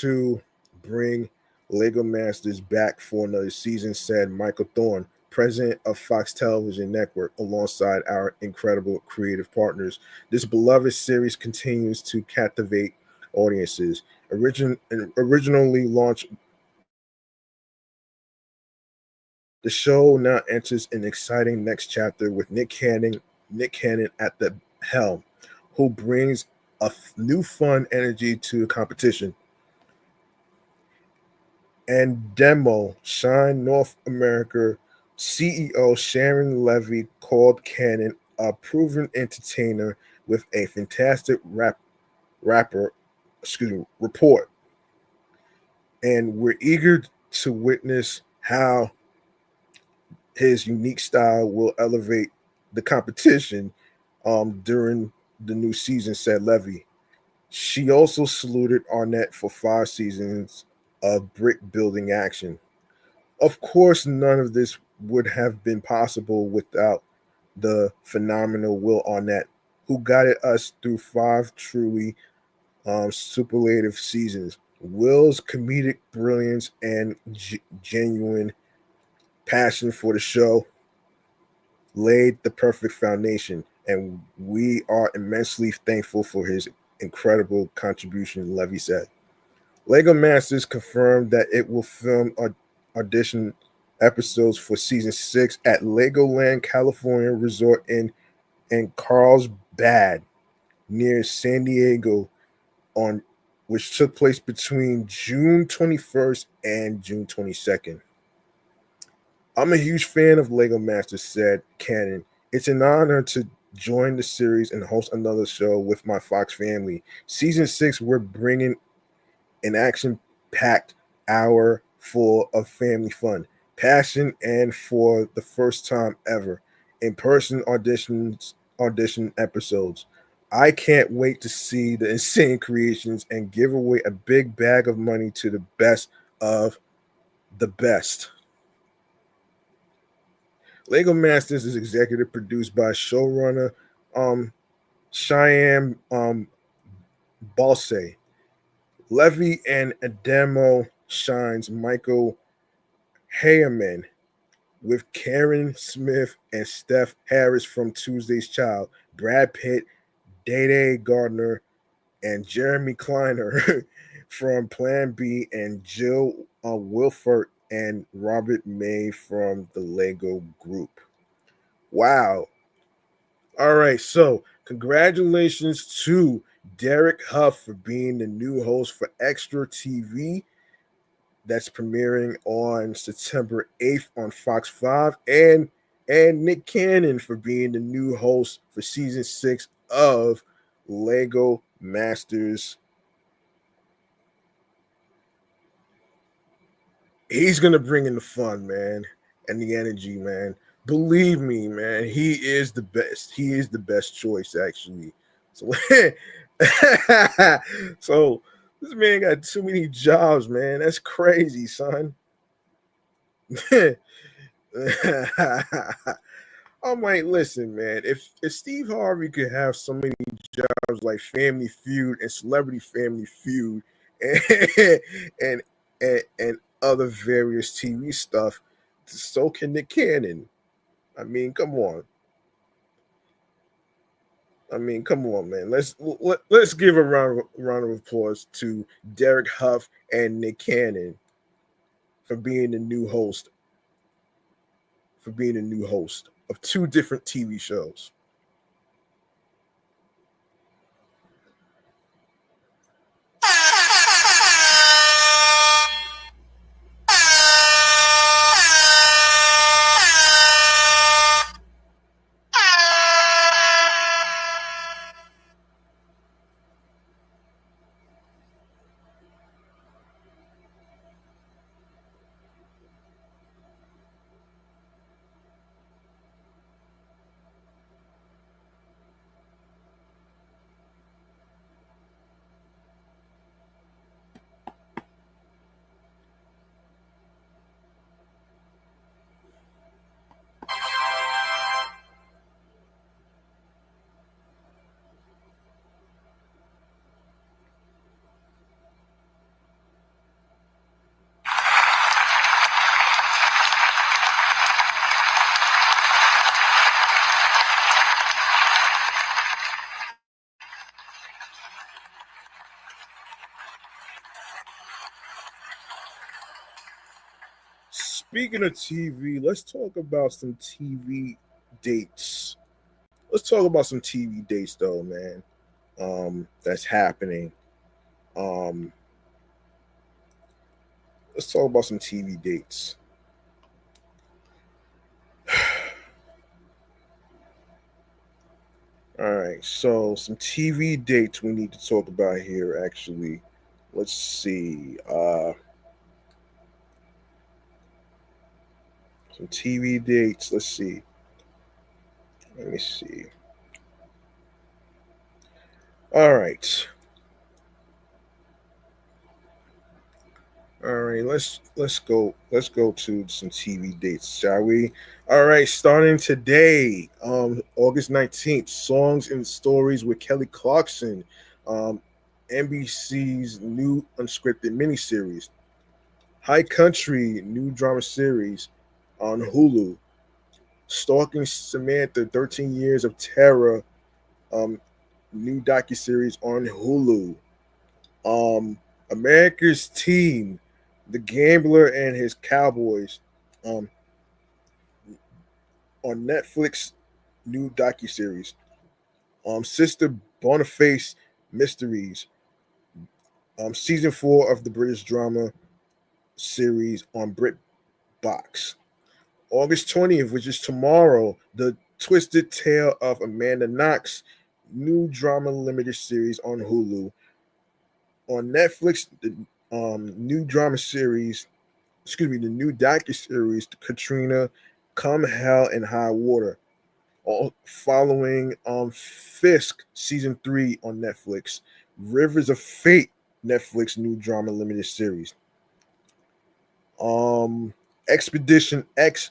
to bring Lego Masters back for another season, said Michael Thorne, president of Fox Television Network, alongside our incredible creative partners. This beloved series continues to captivate audiences. Originally launched, the show now enters an exciting next chapter with Nick Cannon at the helm, who brings a new fun energy to the competition. And Demo Shine North America CEO Sharon Levy called Cannon a proven entertainer with a fantastic rapper report, and we're eager to witness how his unique style will elevate the competition during the new season, said Levy. She also saluted Arnett for 5 seasons of brick building action. Of course, none of this would have been possible without the phenomenal Will Arnett, who guided us through 5 truly superlative seasons. Will's comedic brilliance and genuine passion for the show laid the perfect foundation, and we are immensely thankful for his incredible contribution, Levy said. Lego Masters confirmed that it will film audition episodes for season 6 at Legoland California Resort in Carlsbad near San Diego on which took place between June 21st and June 22nd. I'm a huge fan of Lego Masters, said Cannon. It's an honor to join the series and host another show with my Fox family. Season 6, we're bringing an action packed hour full of family fun, passion, and for the first time ever, in person audition episodes. I can't wait to see the insane creations and give away a big bag of money to the best of the best. Lego Masters is executive produced by showrunner um, Cheyenne Balse. Levy and Adamo shines Michael Hayman with Karen Smith and Steph Harris from Tuesday's Child, Brad Pitt, Day Gardner, and Jeremy Kleiner from Plan B, and Jill Wilford and Robert May from the Lego Group. Wow. All right. So, congratulations to Derek Hough for being the new host for Extra TV. That's premiering on September 8th on Fox 5. And Nick Cannon for being the new host for season 6 of Lego Masters. He's gonna bring in the fun, man, and the energy, man. Believe me, man, he is the best. He is the best choice, actually. So, so this man got too many jobs, man. That's crazy, son. I'm like, listen, man. If Steve Harvey could have so many jobs like Family Feud and Celebrity Family Feud, and and other various TV stuff, so can Nick Cannon. I mean, come on. I mean, come on, man. Let's give a round of applause to Derek Huff and Nick Cannon for being the new host of 2 different TV shows. Speaking of TV, let's talk about some TV dates. Let's talk about some TV dates, though, man. That's happening. Um, let's talk about some TV dates. All right, so some TV dates we need to talk about here. Actually, let's see. Some TV dates. Let's see. Let me see. All right. All right, let's go to some TV dates, shall we? All right, starting today, August 19th, Songs and Stories with Kelly Clarkson, um, NBC's new unscripted miniseries. High Country, new drama series on Hulu. Stalking Samantha, 13 Years of Terror, um, new docuseries on Hulu. Um, America's Team, The Gambler and His Cowboys, um, on Netflix, new docuseries. Sister Boniface Mysteries, season 4 of the British drama series on BritBox. August 20th, which is tomorrow, The Twisted Tale of Amanda Knox, new drama limited series on Hulu. On Netflix, the new drama series, the new docu-series, Katrina, Come Hell and High Water, all following Fisk season 3 on Netflix. Rivers of Fate, Netflix new drama limited series. Expedition X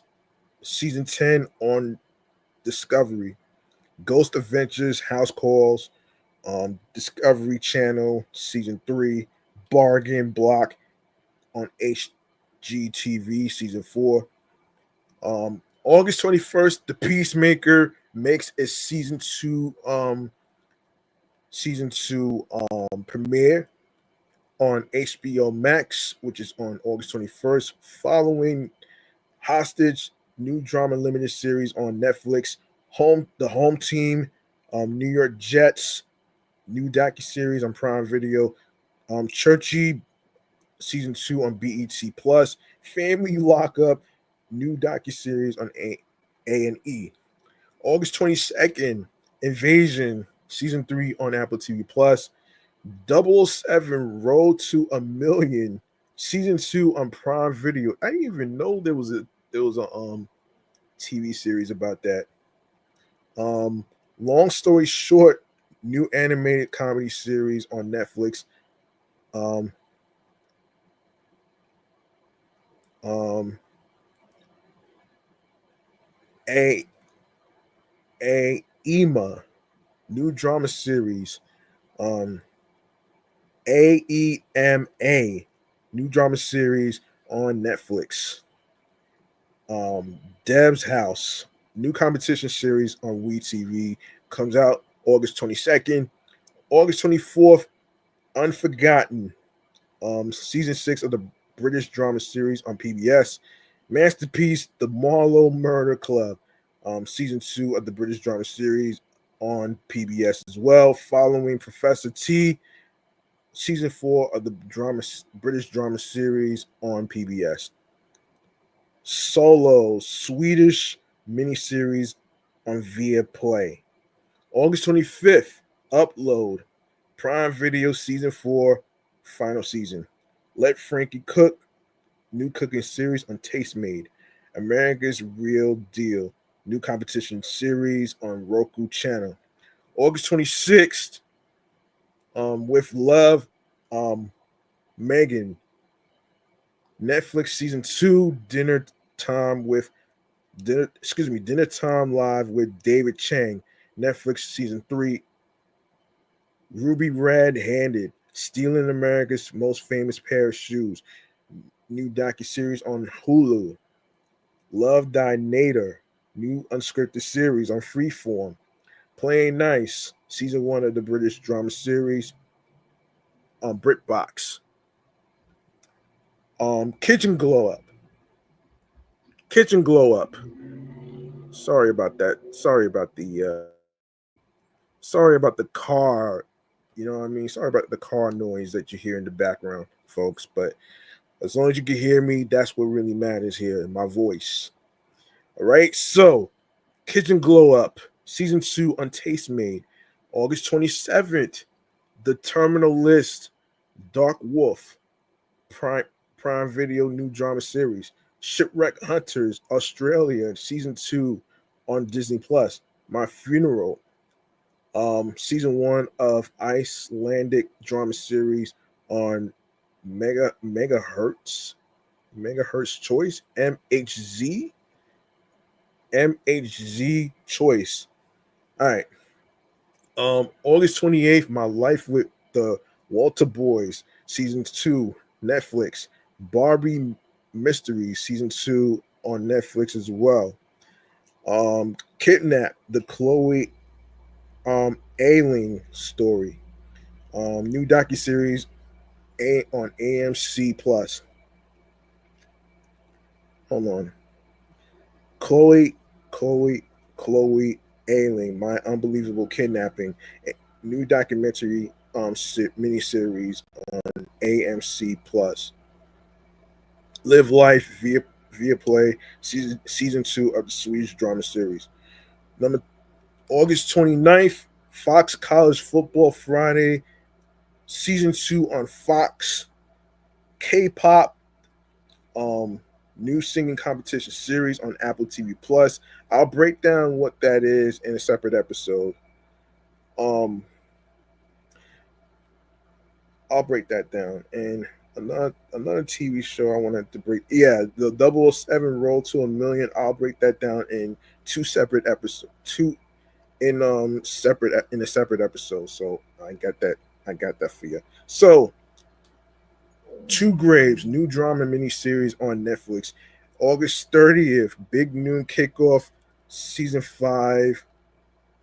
season 10 on Discovery. Ghost Adventures, House Calls, Discovery Channel season 3. Bargain Block on HGTV season 4. August 21st, The Peacemaker makes its season two premiere on HBO Max, which is on August 21st, following Hostage, new drama limited series on Netflix. The Home Team, New York Jets, new docu-series on Prime Video. Churchy, season 2 on BET Plus. Family Lockup, new docu-series on A&E. August 22nd, Invasion, season 3 on Apple TV Plus. 007 Road to a Million, season 2 on Prime Video. I didn't even know there was a TV series about that. Um, Long story short, new animated comedy series on Netflix. Um, um, a EMA, new drama series. Um, AEMA, new drama series on Netflix. Deb's House, new competition series on WeTV, comes out August 22nd. August 24th, Unforgotten, season 6 of the British drama series on PBS. Masterpiece, The Marlowe Murder Club, season 2 of the British drama series on PBS as well. Following Professor T, season 4 of the British drama series on PBS. Solo, Swedish miniseries on Via Play. August 25th, Upload, Prime Video season 4, final season. Let Frankie Cook, new cooking series on Taste Made. America's Real Deal, new competition series on Roku channel. August 26th, With Love, Megan, Netflix season 2, Dinner Time Live with David Chang. Netflix season 3, Ruby Red Handed, Stealing America's Most Famous Pair of Shoes, new docuseries on Hulu. Love Thy Nader, new unscripted series on Freeform. Playing Nice, season 1 of the British drama series on BritBox. Kitchen Glow Up, Kitchen glow up. Sorry about that. Sorry about the car. You know what I mean? Sorry about the car noise that you hear in the background, folks. But as long as you can hear me, that's what really matters here, my voice. All right. So, Kitchen Glow Up, Season 2 on Taste Made, August 27th. The Terminal List, Dark Wolf, Prime Video new drama series. Shipwreck Hunters, Australia, Season 2 on Disney Plus. My Funeral, Season 1 of Icelandic drama series on Megahertz Choice, MHZ Choice. All right. August 28th, My Life with the Walter Boys, Season 2, Netflix. Barbie Mysteries, Season 2 on Netflix as well. Kidnap, the Chloe Ailing story. New docuseries on AMC Plus. Hold on. Chloe Chloe Ailing, My Unbelievable Kidnapping. New documentary miniseries on AMC Plus. Live Life via Play, season 2 of the Swedish drama series. Number August 29th, Fox College Football Friday, season 2 on Fox. K-pop new singing competition series on Apple TV Plus. I'll break down what that is in a separate episode. I'll break that down. And another TV show I wanted to break. Yeah, the 007 Roll to a Million. I'll break that down in two separate episodes. In a separate episode. So I got that for you. So Two Graves, new drama miniseries on Netflix. August 30th, Big Noon Kickoff, season 5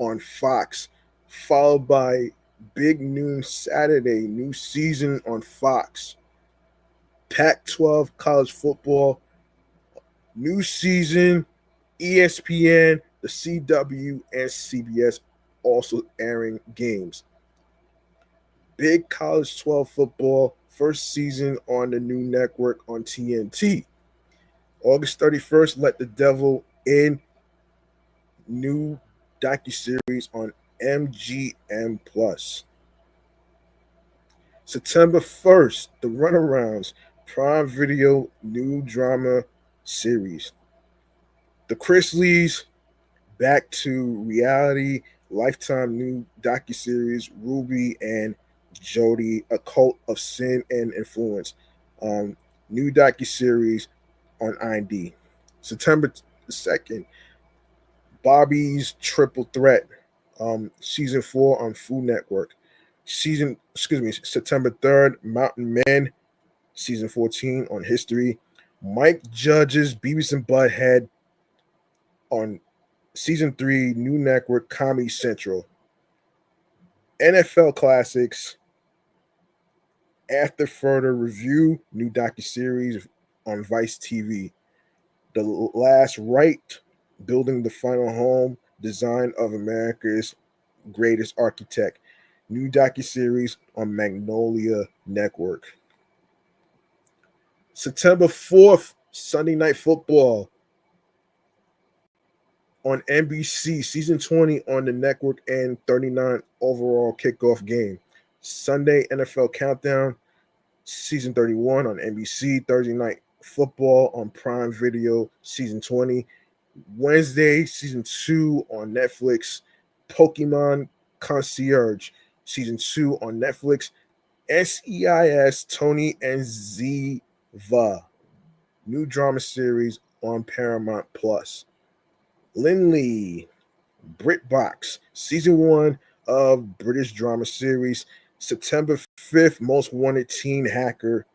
on Fox, followed by Big Noon Saturday, new season on Fox. Pac-12 college football, new season, ESPN, the CW, and CBS also airing games. Big College 12 football, first season on the new network on TNT. August 31st, Let the Devil In, new docuseries on MGM Plus. September 1st, The Runarounds, Prime Video new drama series. The Chrisleys, back to reality, Lifetime new docuseries, Ruby and Jody, A Cult of Sin and Influence. New docuseries on IND. September 2nd, Bobby's Triple Threat, season 4 on Food Network. September 3rd, Mountain Men, season 14 on History. Mike Judge's Beavis and Butthead on season 3, new network Comedy Central. NFL Classics, After Further Review, new docuseries on Vice TV. The Last Right, Building the Final Home, Design of America's Greatest Architect, new docuseries on Magnolia Network. September 4th, Sunday Night Football on NBC, season 20 on the network and 39 overall kickoff game. Sunday NFL Countdown, season 31 on NBC. Thursday Night Football on Prime Video, season 20. Wednesday, season 2 on Netflix. Pokemon Concierge, season 2 on Netflix. SEIS Tony and Ziva, new drama series on Paramount Plus. Linley, BritBox, season 1 of British drama series. September 5th, Most Wanted Teen Hacker,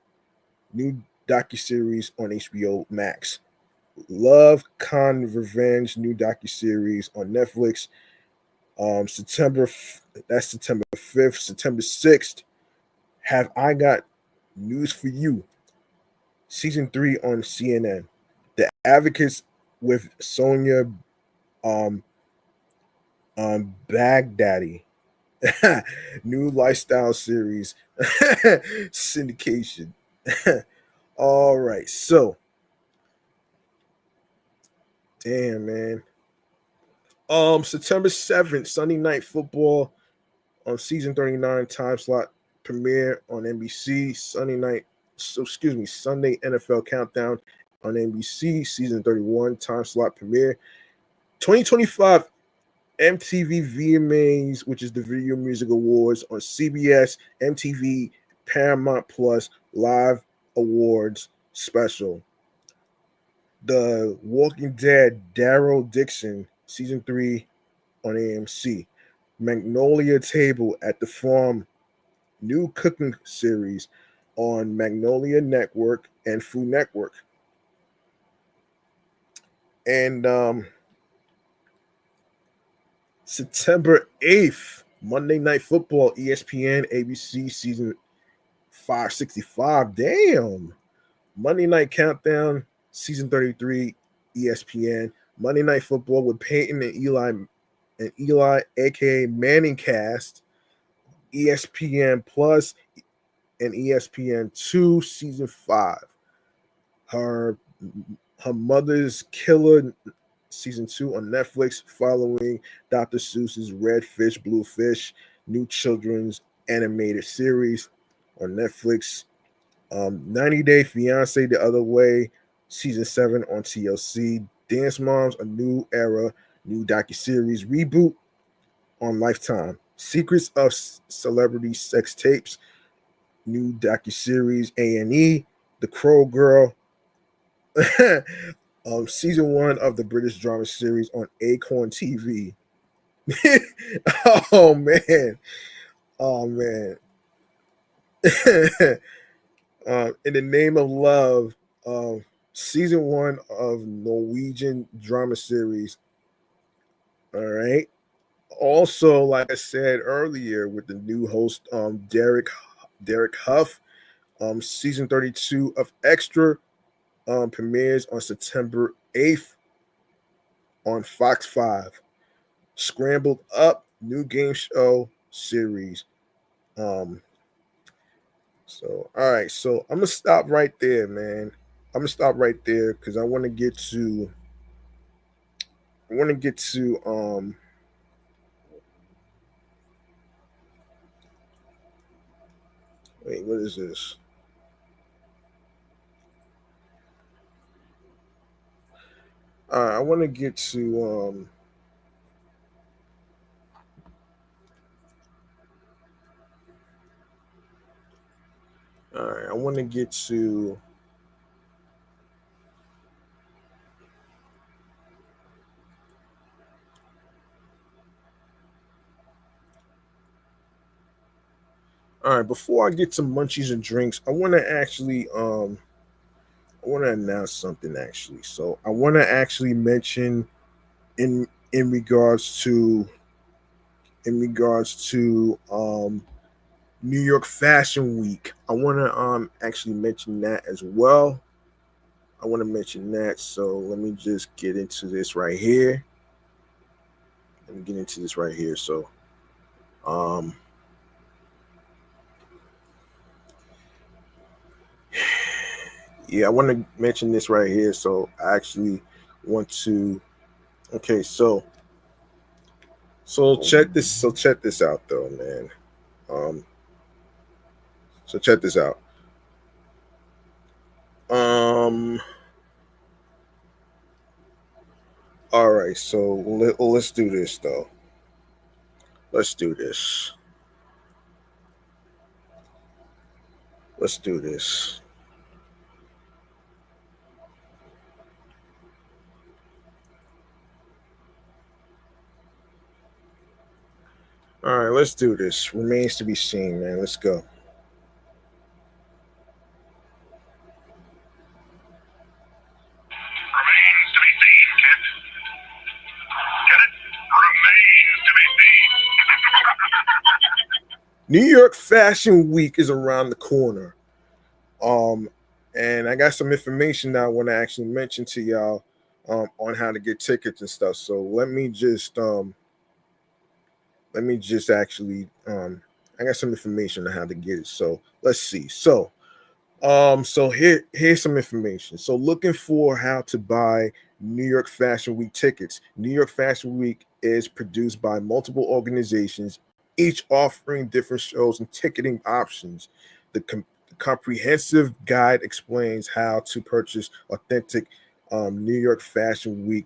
new docuseries on HBO Max. Love, Con, Revenge, new docuseries on Netflix. September 5th. September 6th, Have I Got News for You, season 3 on CNN. The Advocates with Sonia um, Baghdadi. New lifestyle series. Syndication. All right. So, damn, man. September 7th, Sunday Night Football on season 39 time slot premiere on NBC. Sunday NFL Countdown on NBC, season 31 time slot premiere. 2025 MTV VMAs, which is the Video Music Awards on CBS, MTV, Paramount Plus Live Awards special. The Walking Dead, Daryl Dixon, season 3 on AMC. Magnolia Table at the Farm, new cooking series on Magnolia Network and Food Network. And September 8th, Monday Night Football, ESPN, ABC, season 565. Damn. Monday Night Countdown, season 33, ESPN. Monday Night Football with Peyton and Eli, aka Manning Cast, ESPN Plus and ESPN2, season 5. Her Mother's Killer, season 2 on Netflix, following Dr. Seuss's Red Fish, Blue Fish, new children's animated series on Netflix. 90 Day Fiance the Other Way, season 7 on TLC. Dance Moms, a new era, new docuseries reboot on Lifetime. Secrets of Celebrity Sex Tapes, new docuseries A&E. The Crow Girl, season 1 of the British drama series on Acorn TV. Oh man, In the Name of Love, season 1 of Norwegian drama series. All right. Also, like I said earlier, with the new host, Derek Hough, season 32 of Extra premieres on September 8th on Fox 5. Scrambled Up, new game show series. So, all right. So I'm gonna stop right there, man. I'm gonna stop right there because I want to get to. Wait, what is this? I want to get to. All right, I want to get to. All right, before I get to munchies and drinks, I want to actually I want to announce something actually. So I want to actually mention in regards to New York Fashion Week. I want to actually mention that as well. I want to mention that. So let me just get into this right here. So um yeah, I want to mention this right here. So I actually want to. Okay, so check this. So check this out, though, man. So check this out. Um. All right. So let's do this, though. Let's do this. Let's do this. All right. Let's do this. Remains to be seen, man. Let's go. Remains to be seen, kids. Get it? Remains to be seen. New York Fashion Week is around the corner. And I got some information that I want to actually mention to y'all on how to get tickets and stuff. So let me just actually I got some information on how to get it. So let's see. So here's some information. So looking for how to buy New York Fashion Week tickets. New York Fashion Week is produced by multiple organizations, each offering different shows and ticketing options. The comprehensive guide explains how to purchase authentic New York Fashion Week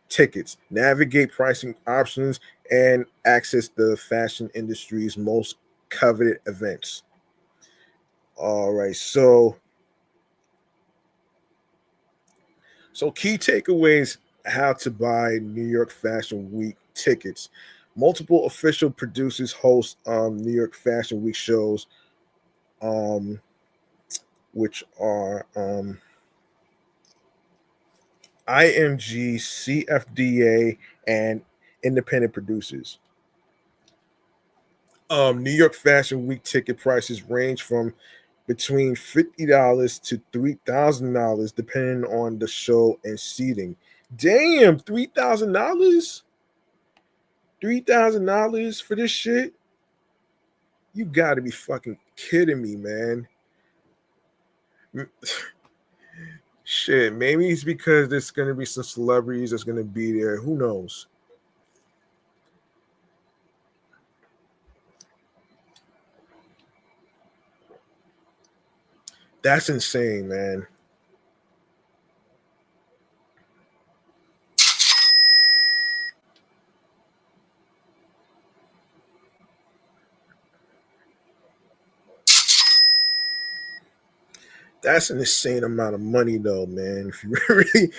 tickets, navigate pricing options, and access the fashion industry's most coveted events. All right, so key takeaways: how to buy New York Fashion Week tickets. Multiple official producers host New York Fashion Week shows, um, which are IMG, CFDA, and independent producers. New York Fashion Week ticket prices range from between $50 to $3,000, depending on the show and seating. Damn, $3,000? $3,000 for this shit? You gotta be fucking kidding me, man. Shit, maybe it's because there's gonna be some celebrities that's gonna be there. Who knows? That's insane, man. That's an insane amount of money, though, man. If you really,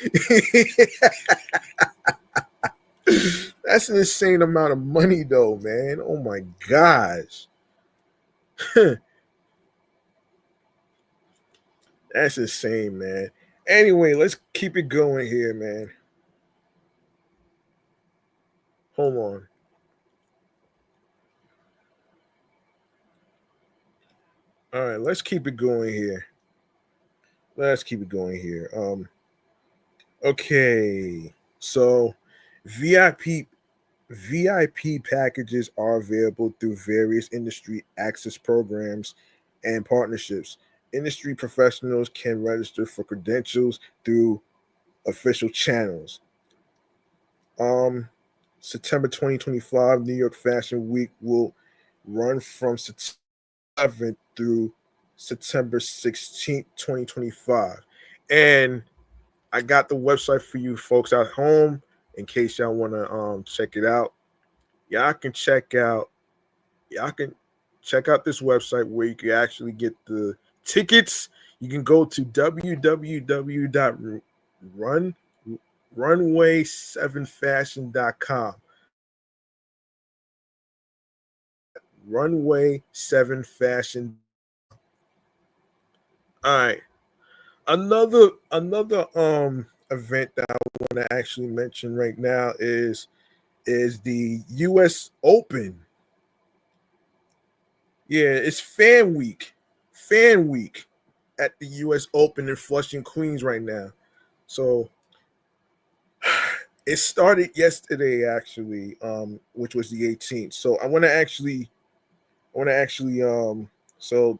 that's an insane amount of money, though, man. Oh my gosh, that's insane, man. Anyway, let's keep it going here, man. Hold on. All right, let's keep it going here. Let's keep it going here. Okay. So VIP VIP packages are available through various industry access programs and partnerships. Industry professionals can register for credentials through official channels. Um, September 2025, New York Fashion Week will run from September 11th through September 16th, 2025. And I got the website for you folks at home in case y'all want to check it out. Y'all can check out y'all can check out this website where you can actually get the tickets. You can go to www.runway7fashion.com. Runway7fashion. All right. Another event that I want to actually mention right now is the US Open. Yeah, it's fan week. Fan week at the US Open in Flushing, Queens right now. So it started yesterday actually, which was the 18th. So I want to actually so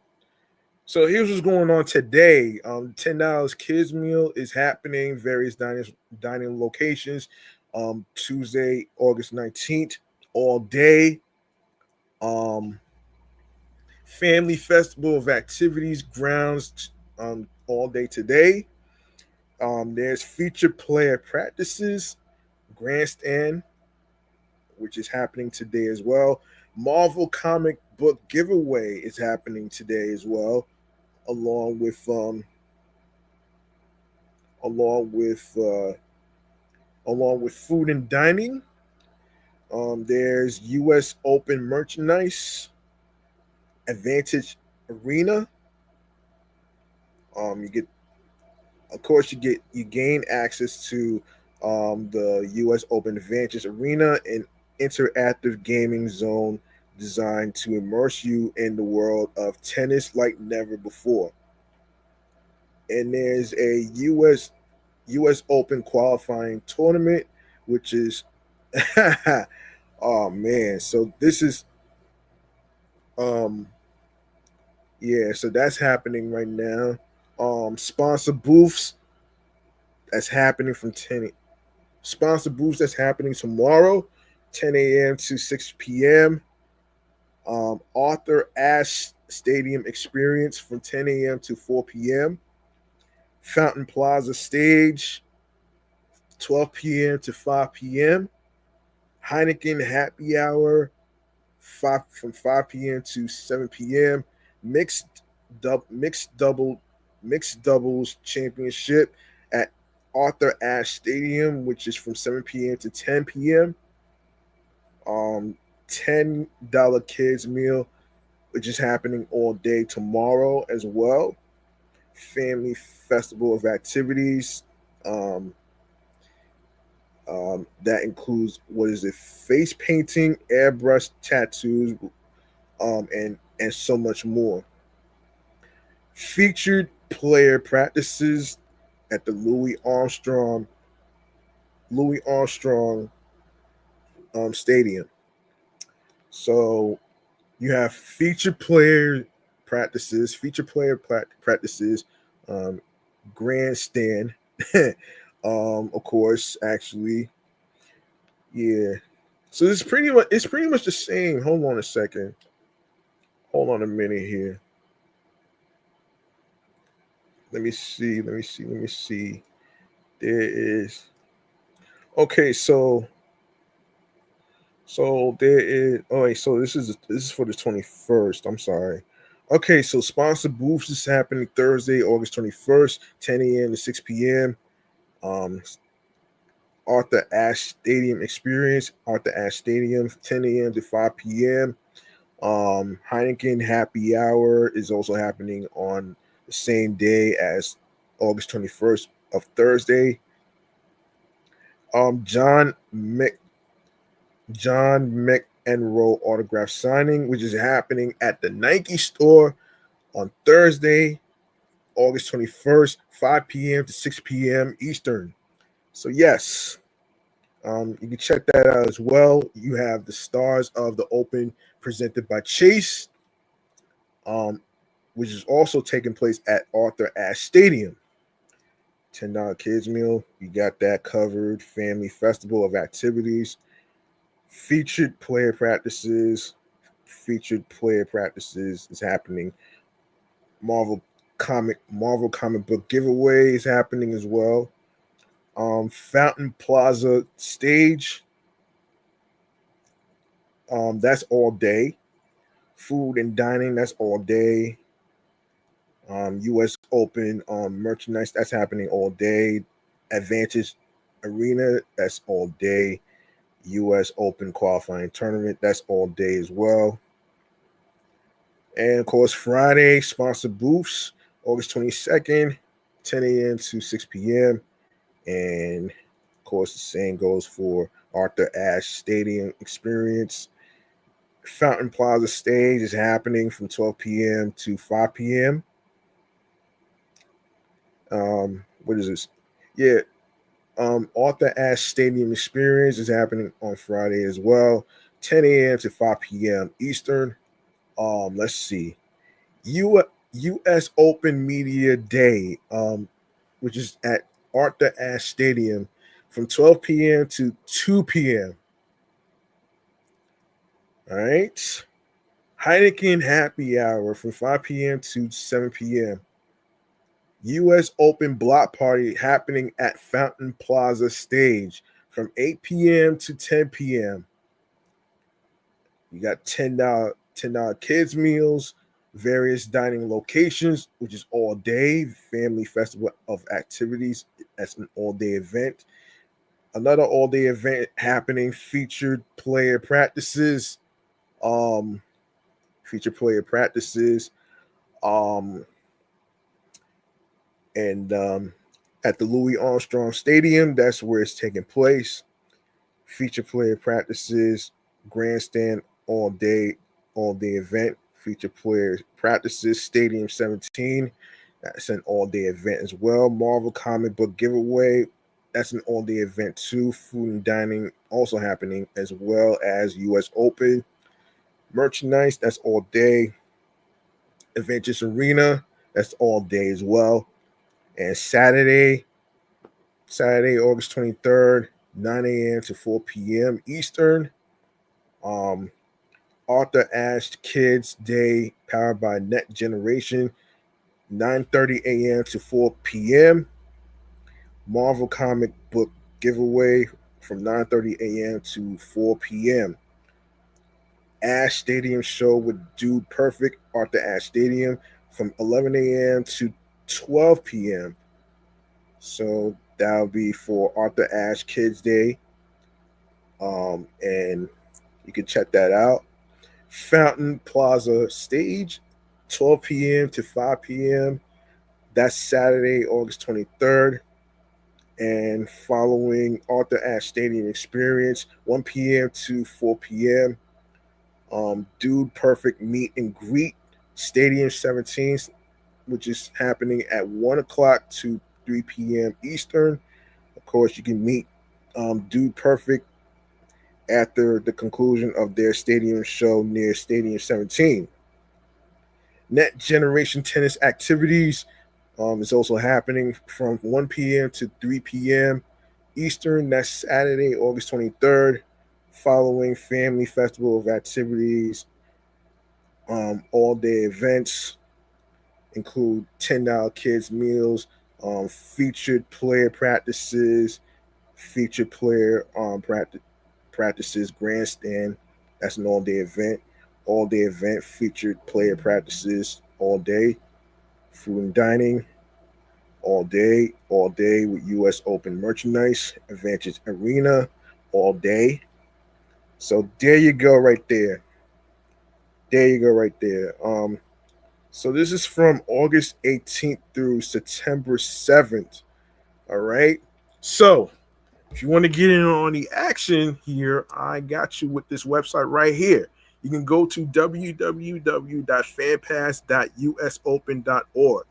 so here's what's going on today. $10 kids meal is happening, various dining locations. Tuesday, August 19th, all day. Um Family festival of activities grounds all day today. There's featured player practices, grandstand, which is happening today as well. Marvel comic book giveaway is happening today as well, along with along with uh, along with food and dining. There's U.S. Open merchandise, Advantage Arena. You get, of course, you gain access to the U.S. Open Advantage Arena, an interactive gaming zone designed to immerse you in the world of tennis like never before. and there's a U.S. Open qualifying tournament, which is oh man. So this is um yeah, so that's happening right now. Sponsor booths that's happening from 10 sponsor booths that's happening tomorrow, 10 a.m. to 6 p.m. Arthur Ashe Stadium Experience from 10 a.m. to 4 p.m. Fountain Plaza Stage, 12 p.m. to 5 p.m. Heineken Happy Hour, from 5 p.m. to 7 p.m. Mixed mixed doubles championship at Arthur Ashe Stadium, which is from 7 p.m. to 10 p.m. $10 kids meal, which is happening all day tomorrow as well. Family festival of activities. Um, that includes, what is it? Face painting, airbrush tattoos, and so much more. Featured player practices at the Louis Armstrong Stadium. So you have featured player practices, um, grandstand, of course, actually, yeah. So it's pretty much the same. Hold on a second. Hold on a minute here. Let me see. There is okay. So there is. Oh wait. So this is for the 21st. I'm sorry. Okay. So sponsor booths is happening Thursday, August 21st, 10 a.m. to 6 p.m. Um, Arthur Ashe Stadium Experience, Arthur Ashe Stadium, 10 a.m. to 5 p.m. Heineken Happy Hour is also happening on the same day as August 21st of Thursday. John McEnroe autograph signing, which is happening at the Nike store on Thursday, August 21st, 5 p.m. to 6 p.m. Eastern. So yes, you can check that out as well. You have the Stars of the Open presented by Chase, um, which is also taking place at Arthur Ashe Stadium. $10 kids meal, you got that covered. Family festival of activities, featured player practices. Featured player practices is happening. Marvel comic book giveaway is happening as well. Fountain Plaza stage, that's all day. Food and dining, that's all day. U.S. Open merchandise, that's happening all day. Advantage Arena, that's all day. U.S. Open qualifying tournament, that's all day as well. And of course, Friday, sponsor booths, August 22nd, 10 a.m. to 6 p.m. And of course, the same goes for Arthur Ashe Stadium Experience. Fountain Plaza stage is happening from 12 p.m. to 5 p.m. What is this? Yeah, Arthur Ashe Stadium Experience is happening on Friday as well, 10 a.m. to 5 p.m. Eastern. Let's see. U.S. Open Media Day, which is at Arthur Ashe Stadium from 12 p.m. to 2 p.m. All right. Heineken Happy Hour from 5 p.m. to 7 p.m. U.S. Open Block Party happening at Fountain Plaza Stage from 8 p.m. to 10 p.m. You got $10 kids meals, various dining locations, which is all day. Family festival of activities. That's an all day event. Another all day event happening. Featured player practices. Um, featured player practices. Um, and At the Louis Armstrong Stadium, that's where it's taking place. Feature player practices, grandstand all day event. Feature player practices, Stadium 17. That's an all-day event as well. Marvel comic book giveaway. That's an all-day event too. Food and dining also happening, as well as U.S. Open merchandise. That's all day. Adventures Arena. That's all day as well. And Saturday, August 23rd, 9 a.m. to 4 p.m. Eastern. Arthur Ashe Kids Day, powered by Net Generation, 9:30 a.m. to 4 p.m. Marvel comic book giveaway from 9:30 a.m. to 4 p.m. Ashe Stadium show with Dude Perfect, Arthur Ashe Stadium, from 11 a.m. to 12 p.m. So that'll be for Arthur Ashe Kids Day. And you can check that out. Fountain Plaza stage, 12 p.m. to 5 p.m. That's Saturday, August 23rd. And following Arthur Ashe Stadium Experience, 1 p.m. to 4 p.m. Dude Perfect Meet and Greet, Stadium 17, which is happening at 1 o'clock to 3 p.m. Eastern. Of course, you can meet Dude Perfect after the conclusion of their stadium show near Stadium 17. Net Generation Tennis activities is also happening from 1 p.m. to 3 p.m. Eastern. That's Saturday, August 23rd, following Family Festival of activities. All-day events include $10 kids meals, featured player practices, featured player practices grandstand. That's an all-day event. All-day event, featured player practices all day. Food and dining all day with U.S. Open merchandise. Advantage Arena all day. So there you go, right there. There you go, right there. So this is from August 18th through September 7th. All right. So if you want to get in on the action here, I got you with this website right here. You can go to www.fanpass.usopen.org.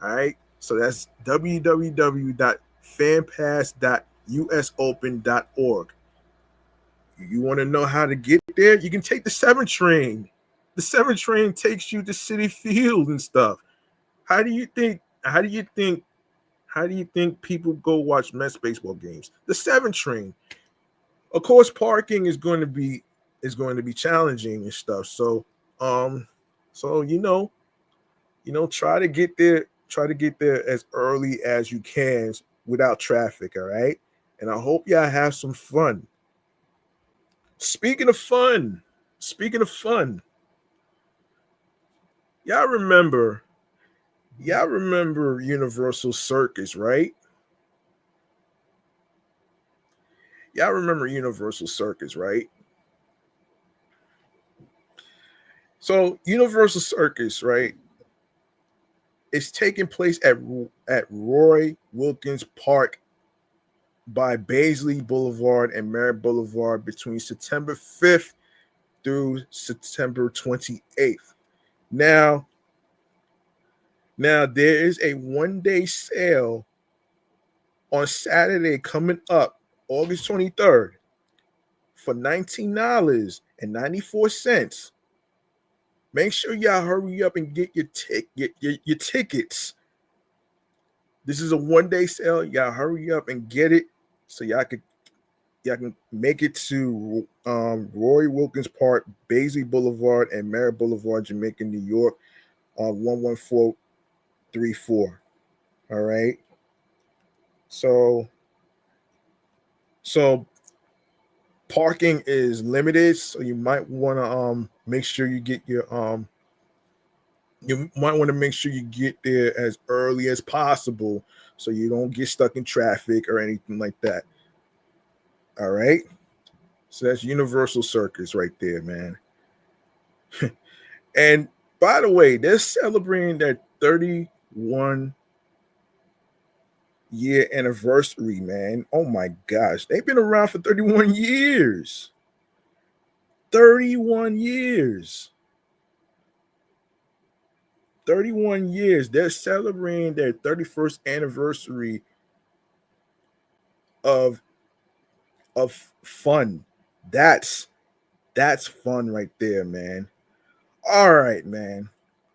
All right. So that's www.fanpass.usopen.org. You want to know how to get there? You can take the 7 train. The 7 train takes you to Citi Field and stuff. How do you think people go watch Mets baseball games? The 7 train. Of course, parking is going to be challenging and stuff. So try to get there as early as you can without traffic, all right? And I hope y'all have some fun. Speaking of fun, y'all remember Universal Circus, right? Y'all remember Universal Circus, right? So Universal Circus, right? It's taking place at Roy Wilkins Park by Baisley Boulevard and Merritt Boulevard between September 5th through September 28th. Now there is a one-day sale on Saturday coming up, August 23rd, for $19.94. Make sure y'all hurry up and get your tickets. This is a one-day sale. Y'all hurry up and get it so y'all can make it to Roy Wilkins Park, Baisley Boulevard, and Merritt Boulevard, Jamaica, New York, 11434. All right. So parking is limited, so you might want to make sure you get your there as early as possible so you don't get stuck in traffic or anything like that. All right. So that's Universal Circus right there, man. And by the way, they're celebrating their 31-year anniversary, man. Oh my gosh. They've been around for 31 years. 31 years. 31 years. They're celebrating their 31st anniversary of fun. That's that's fun right there, man. All right, man.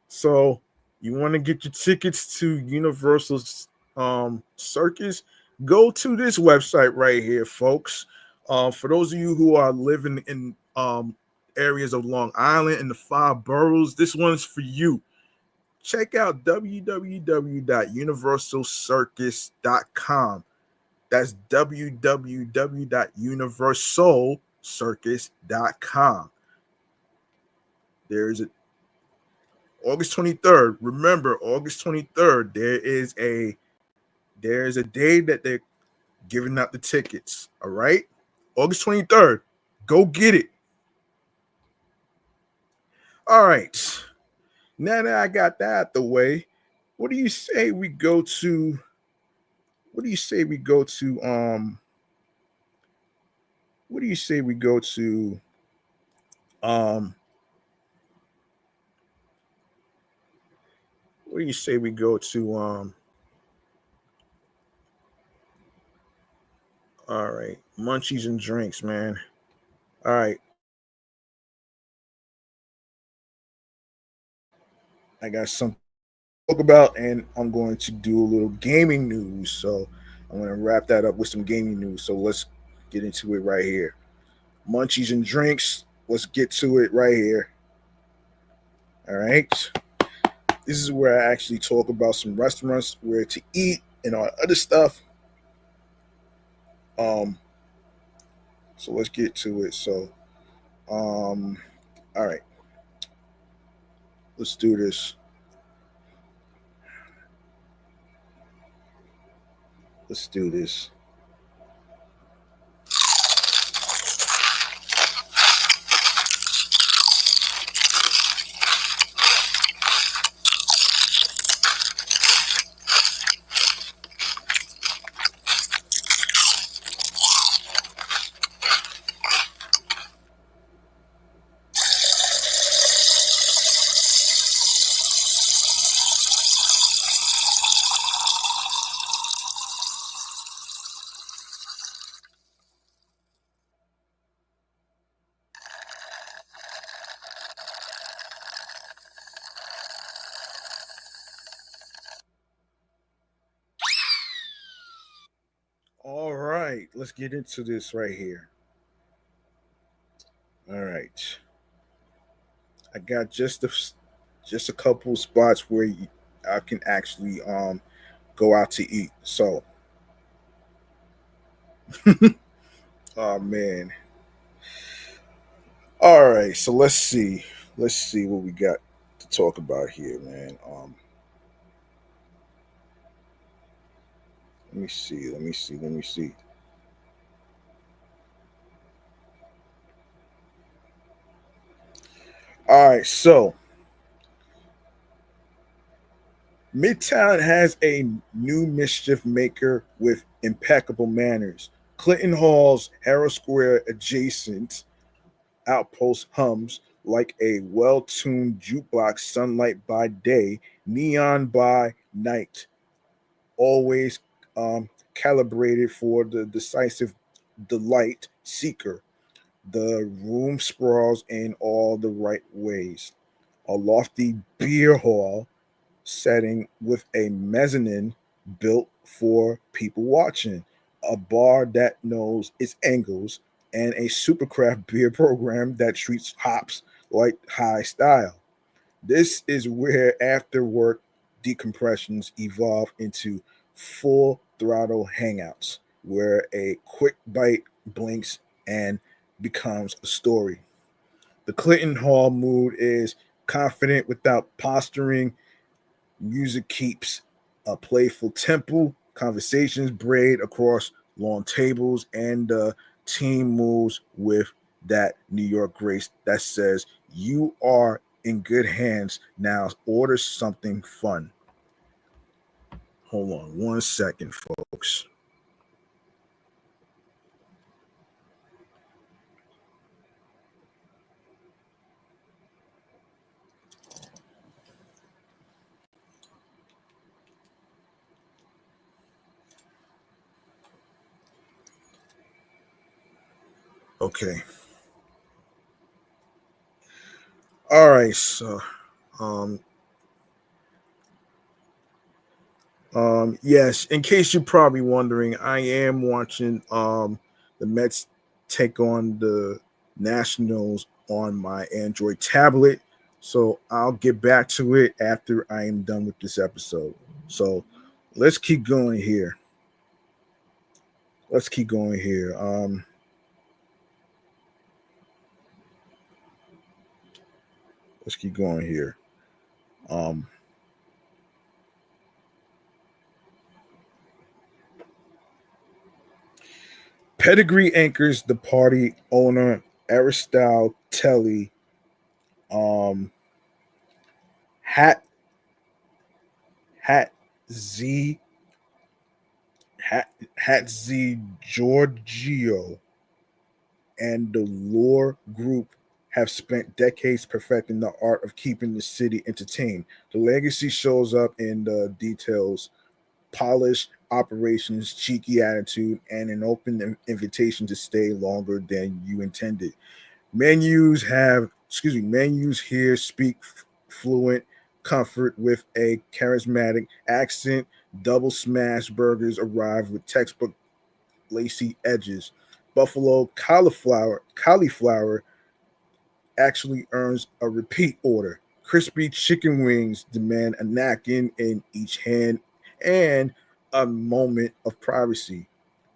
So you want to get your tickets to Universal's Circus? Go to this website right here, folks. For those of you who are living in areas of Long Island and the five boroughs, this one's for you. Check out www.universalcircus.com. That's www.universalcircus.com. There's a August 23rd. Remember, August 23rd, there is a day that they're giving out the tickets. All right? August 23rd. Go get it. All right. Now that I got that out the way, what do you say we go to what do you say we go to what do you say we go to um what do you say we go to all right, munchies and drinks, man. All right. I got something to talk about, and I'm going to do a little gaming news. So I'm going to wrap that up with some gaming news. So let's get into it right here. Munchies and drinks. Let's get to it right here. All right. This is where I actually talk about some restaurants, where to eat, and all other stuff. Um, so let's get to it. So, all right, let's do this. Let's do this. All right, let's get into this right here. All right, I got just a couple spots where I can actually go out to eat. So, oh man. All right, so let's see what we got to talk about here, man. Let me see. All right, so Midtown has a new mischief maker with impeccable manners. Clinton Hall's Harrow Square adjacent outpost hums like a well tuned jukebox, sunlight by day, neon by night, always calibrated for the decisive delight seeker. The room sprawls in all the right ways. A lofty beer hall setting with a mezzanine built for people watching, a bar that knows its angles, and a supercraft beer program that treats hops like high style. This is where after work decompressions evolve into full throttle hangouts, where a quick bite blinks and becomes a story. The Clinton Hall mood is confident without posturing. Music keeps a playful tempo, conversations braid across long tables, and the team moves with that New York grace that says, "You are in good hands now. Order something fun." Hold on one second, folks. Okay. All right. So, um, yes. In case you're probably wondering, I am watching the Mets take on the Nationals on my Android tablet. So I'll get back to it after I am done with this episode. So let's keep going here. Let's keep going here. Let's keep going here. Um, Pedigree anchors the party owner Aristide Telly, um, Hat Hat Z Hat Z Giorgio, and the Lore Group have spent decades perfecting the art of keeping the city entertained. The legacy shows up in the details: polished operations, cheeky attitude, and an open invitation to stay longer than you intended. Menus here speak fluent comfort with a charismatic accent. Double smash burgers arrive with textbook lacy edges. Buffalo cauliflower actually earns a repeat order. Crispy chicken wings demand a napkin in each hand and a moment of privacy.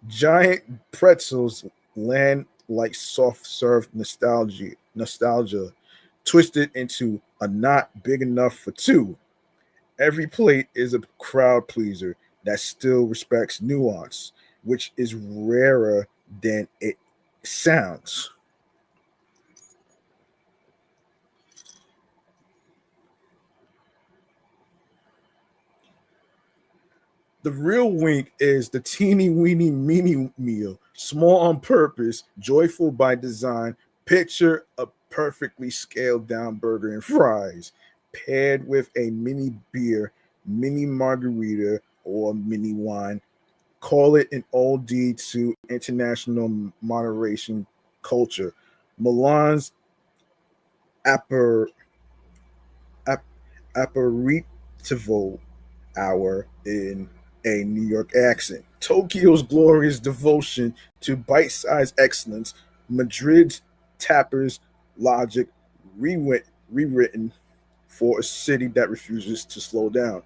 Giant pretzels land like soft serve nostalgia, twisted into a knot big enough for two. Every plate is a crowd pleaser that still respects nuance, which is rarer than it sounds. The real wink is the teeny weeny mini meal, small on purpose, joyful by design. Picture a perfectly scaled down burger and fries, paired with a mini beer, mini margarita, or mini wine. Call it an OD to international moderation culture. Milan's aper, ap, aperitivo hour in a New York accent. Tokyo's glorious devotion to bite sized excellence. Madrid's tappers logic rewritten for a city that refuses to slow down.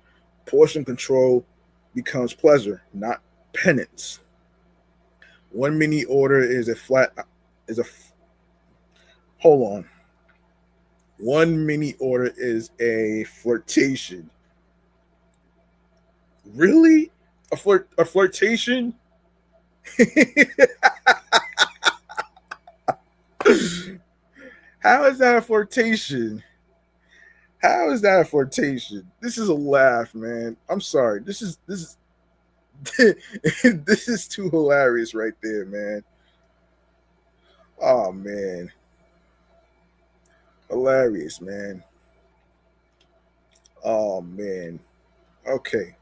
Portion control becomes pleasure, not penance. One mini order is a flat is a hold on. One mini order is a flirtation. Really? A flirtation? How is that a flirtation? How is that a flirtation? This is a laugh, man. I'm sorry. This is this is too hilarious right there, man. Oh man. Hilarious, man. Oh man. Okay.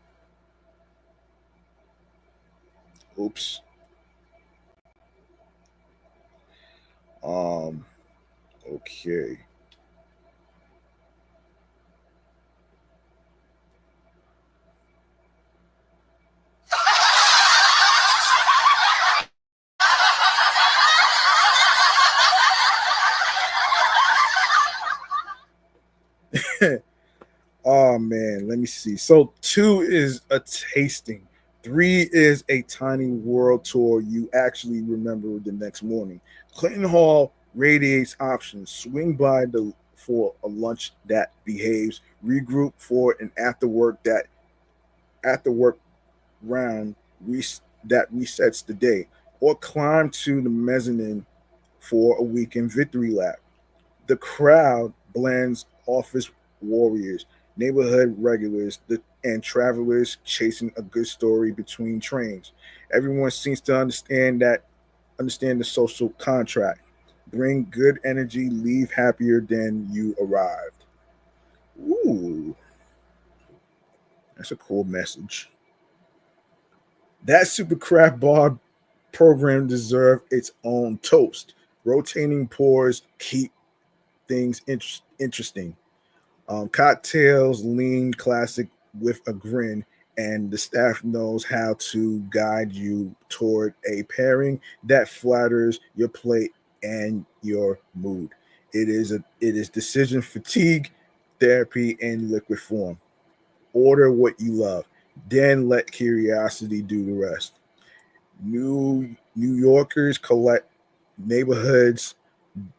Oops. Um okay. Oh man, let me see. So two is a tasting. Three is a tiny world tour you actually remember the next morning. Clinton Hall radiates options. Swing by the for a lunch that behaves. Regroup for an after work round that resets the day. Or climb to the mezzanine for a weekend victory lap. The crowd blends office warriors, neighborhood regulars, and travelers chasing a good story between trains. Everyone seems to understand the social contract. Bring good energy, leave happier than you arrived. Ooh, that's a cool message. That super craft bar program deserves its own toast. Rotating pours keep things interesting. Cocktails lean classic with a grin, and the staff knows how to guide you toward a pairing that flatters your plate and your mood. It is decision fatigue therapy in liquid form. Order what you love, then let curiosity do the rest. New Yorkers collect neighborhoods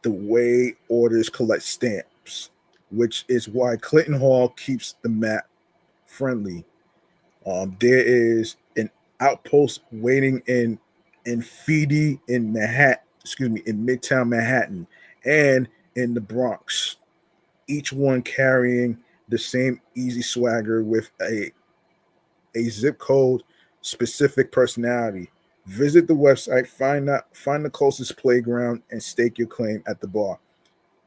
the way orders collect stamps, which is why Clinton Hall keeps the map friendly. There is an outpost waiting in Feedy in Manhattan, excuse me, in Midtown Manhattan, and in the Bronx. Each one carrying the same easy swagger with a zip code specific personality. Visit the website, find the closest playground, and stake your claim at the bar.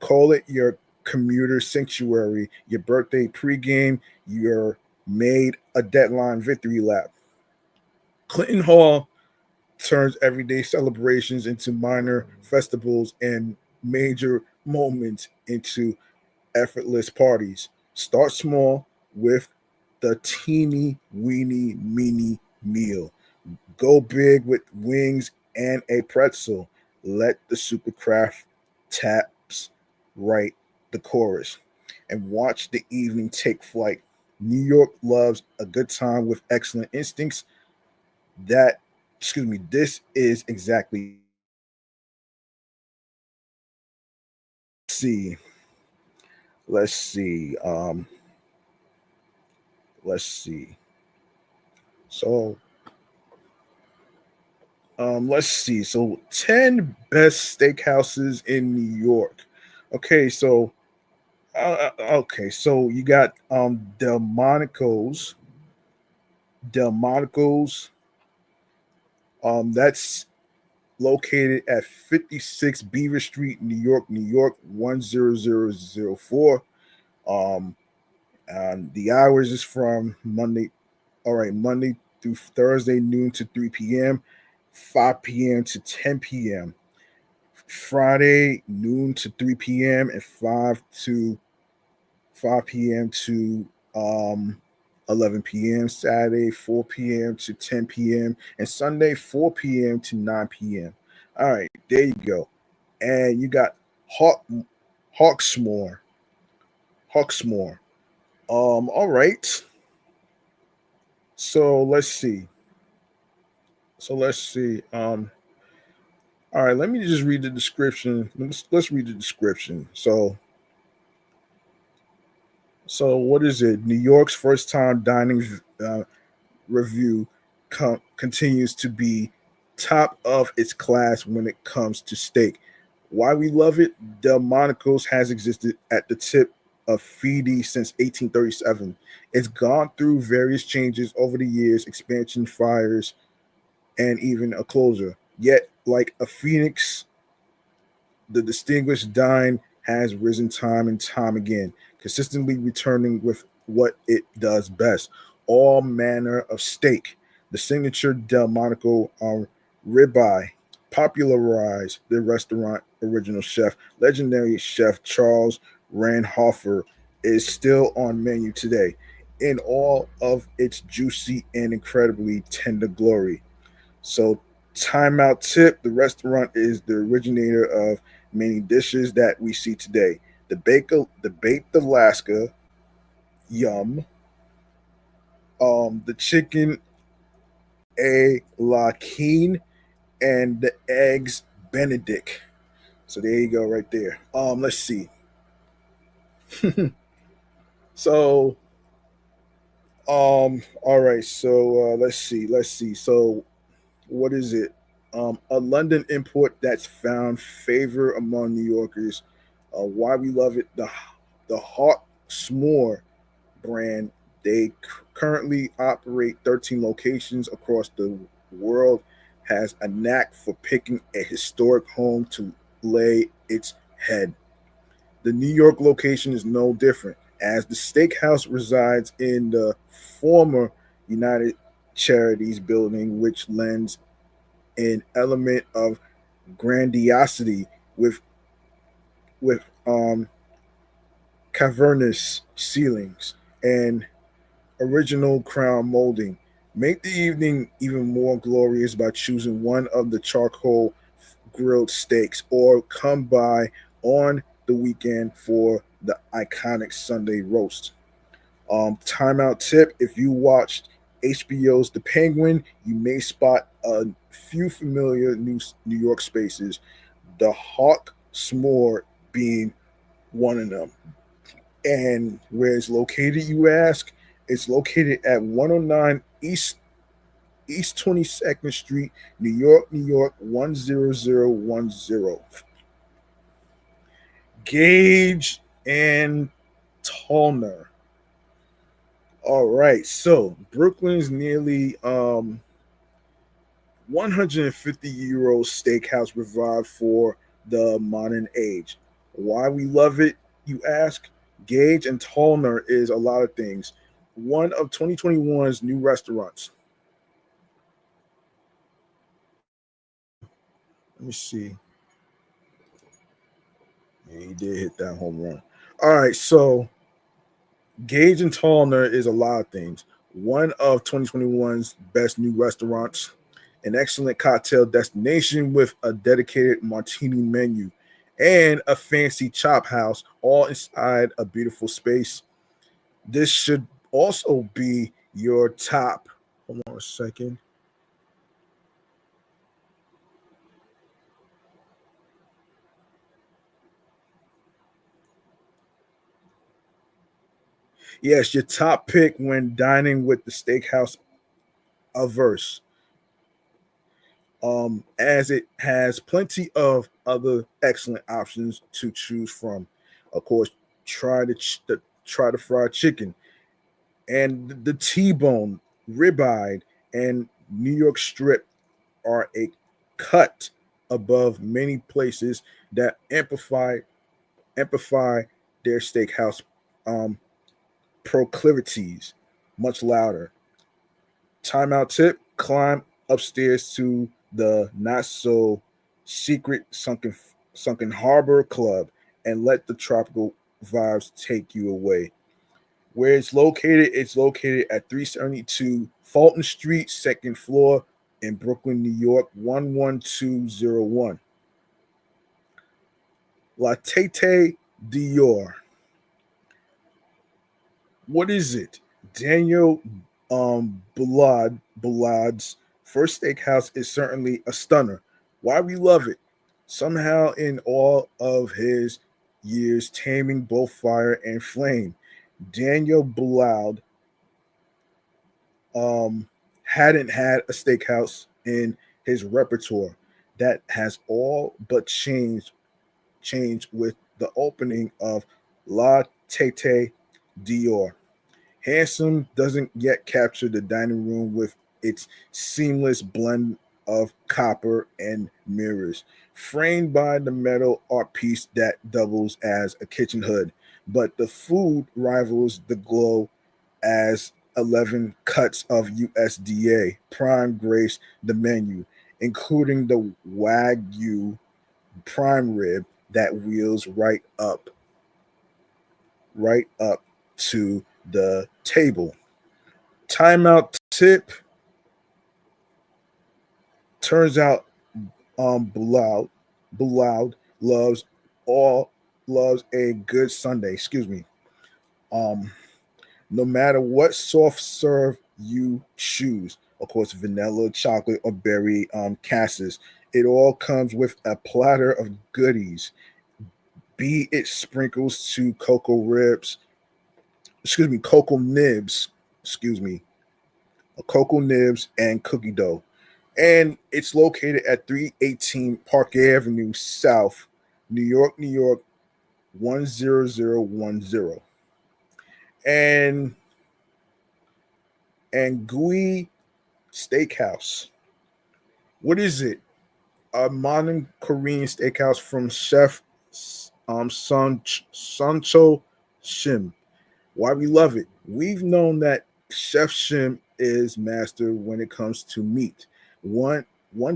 Call it your commuter sanctuary, your birthday pregame, your made a deadline victory lap. Clinton Hall turns everyday celebrations into minor festivals and major moments into effortless parties. Start small with the teeny weeny meeny meal. Go big with wings and a pretzel. Let the supercraft taps write the chorus and watch the evening take flight. New York loves a good time with excellent instincts. That, excuse me, this is exactly. See, let's see. Let's see. So, let's see. So, 10 best steakhouses in New York. Okay, so so you got Delmonico's. That's located at 56 Beaver Street, New York, New York 10004. Um, and the hours is from Monday. All right, Monday through Thursday, noon to 3 p.m., 5 p.m. to 10 p.m. Friday, noon to 3 p.m., and 5 p.m. to 11 p.m. Saturday, 4 p.m. to 10 p.m., and Sunday, 4 p.m. to 9 p.m. All right, there you go. And you got Hawk, Hawksmoor. Hawksmoor. All right. So let's see. All right, let me just read the description. Let's read the description. So what is it? New York's first time dining review continues to be top of its class when it comes to steak. Why we love it? Delmonico's has existed at the tip of Feedy since 1837. It's gone through various changes over the years, expansion, fires, and even a closure. Yet, like a phoenix, the distinguished dine has risen time and time again, consistently returning with what it does best: all manner of steak. The signature Delmonico ribeye, popularized the restaurant original chef, legendary chef Charles Ranhofer, is still on menu today in all of its juicy and incredibly tender glory. So, timeout tip: the restaurant is the originator of many dishes that we see today. The baked Alaska, yum. The chicken a la keen, and the eggs Benedict. So there you go, right there. Let's see. So, all right. So let's see. So what is it? A London import that's found favor among New Yorkers. Why we love it? The Hawk S'more brand. They currently operate 13 locations across the world. Has a knack for picking a historic home to lay its head. The New York location is no different, as the steakhouse resides in the former United Charities building, which lends an element of grandiosity with with cavernous ceilings and original crown molding. Make the evening even more glorious by choosing one of the charcoal grilled steaks or come by on the weekend for the iconic Sunday roast. Timeout tip: if you watched HBO's The Penguin, you may spot a few familiar New York spaces, the Hawk S'more being one of them. And where it's located, you ask? It's located at 109 East 22nd Street, New York 10010. Gage and Tallner. All right, so Brooklyn's nearly 150-year-old steakhouse revived for the modern age. Why we love it, you ask? Gage and Tallner is a lot of things. One of 2021's new restaurants. Let me see. Yeah, he did hit that home run. All right, so Gage and Tallner is a lot of things. One of 2021's best new restaurants, an excellent cocktail destination with a dedicated martini menu, and a fancy chop house, all inside a beautiful space. This should also be your top. Hold on a second. Yes, your top pick when dining with the steakhouse averse, as it has plenty of other excellent options to choose from. Of course, try the fried chicken and the T-bone, ribeye, and New York strip are a cut above many places that amplify their steakhouse um, proclivities much louder. Timeout tip: climb upstairs to the not so secret sunken harbor club and let the tropical vibes take you away. Where it's located at 372 Fulton Street, second floor in Brooklyn, New York, 11201. La Tete Dior. What is it? Daniel Bullad's first steakhouse is certainly a stunner. Why we love it? Somehow, in all of his years taming both fire and flame, Daniel Bullard hadn't had a steakhouse in his repertoire. That has all but changed with the opening of La Tete Dior. Handsome doesn't yet capture the dining room with its seamless blend of copper and mirrors, framed by the metal art piece that doubles as a kitchen hood. But the food rivals the glow as 11 cuts of USDA prime grace the menu, including the Wagyu prime rib that wheels right up to the table. Timeout tip: turns out Bilal all loves a good Sunday. Excuse me. Um, no matter what soft serve you choose, of course, vanilla, chocolate, or berry cassis, it all comes with a platter of goodies. Be it sprinkles to cocoa nibs, excuse me, cocoa nibs and cookie dough. And it's located at 318 Park Avenue South, New York 10010. And Gui Steakhouse. What is it? A modern Korean steakhouse from Chef Sancho Shim. Why we love it? We've known that Chef Shim is master when it comes to meat. One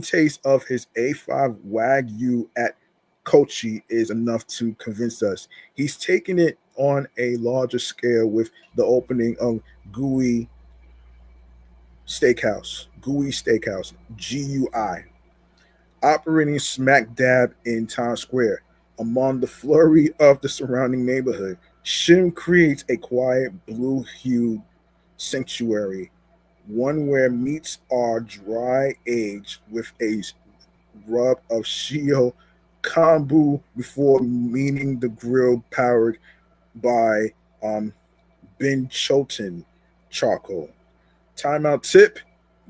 taste of his A5 Wagyu at Kochi is enough to convince us. He's taking it on a larger scale with the opening of Gooey Steakhouse, GUI, operating smack dab in Times Square. Among the flurry of the surrounding neighborhood, Shim creates a quiet blue-hued sanctuary, one where meats are dry aged with a rub of shio kombu before meaning the grill powered by um, Ben Choten charcoal. Timeout tip: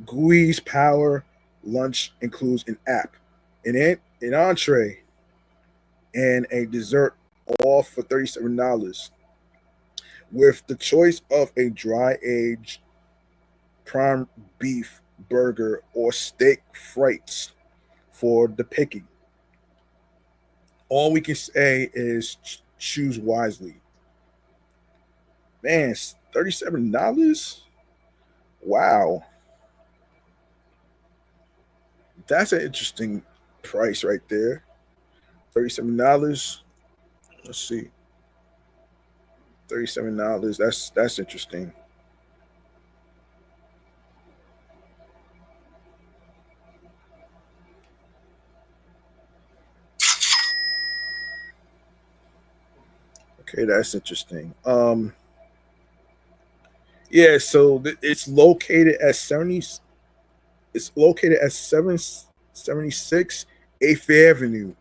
Gui's Power lunch includes an app, an entree, and a dessert, all for $37, with the choice of a dry aged prime beef burger or steak frites for the picking. All we can say is choose wisely. Man, $37? Wow, that's an interesting price right there. $37. Let's see, $37. That's interesting. Okay, that's interesting. Yeah, so it's located at 70. It's located at 776 8th Avenue,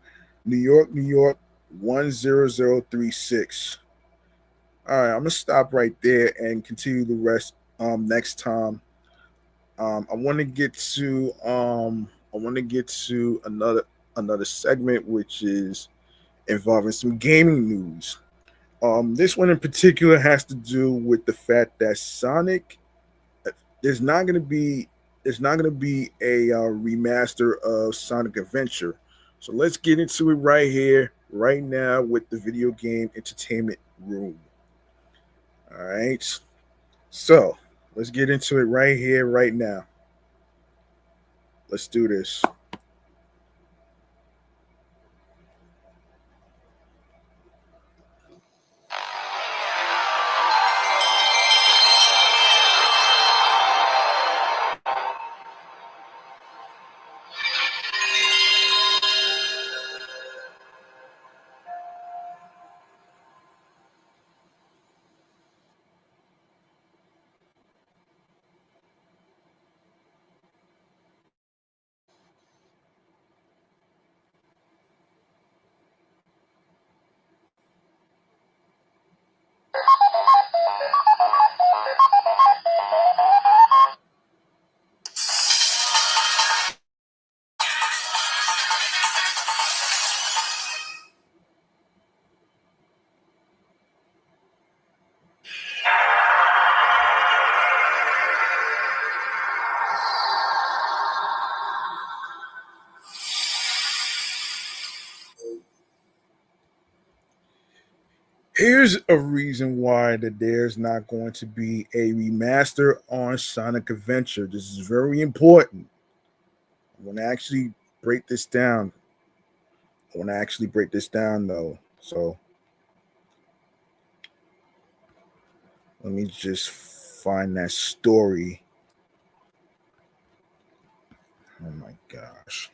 New York 10036. All right, I'm gonna stop right there and continue the rest next time. I want to get to another segment which is involving some gaming news. This one in particular has to do with the fact that Sonic there's not going to be there's not going to be a remaster of Sonic Adventure. So let's get into it right here, right now, with the video game entertainment room. All right, so let's get into it right here, right now. Let's do this. Here's a reason why that there's not going to be a remaster on Sonic Adventure. This is very important. I want to actually break this down. Though. So let me just find that story. Oh my gosh.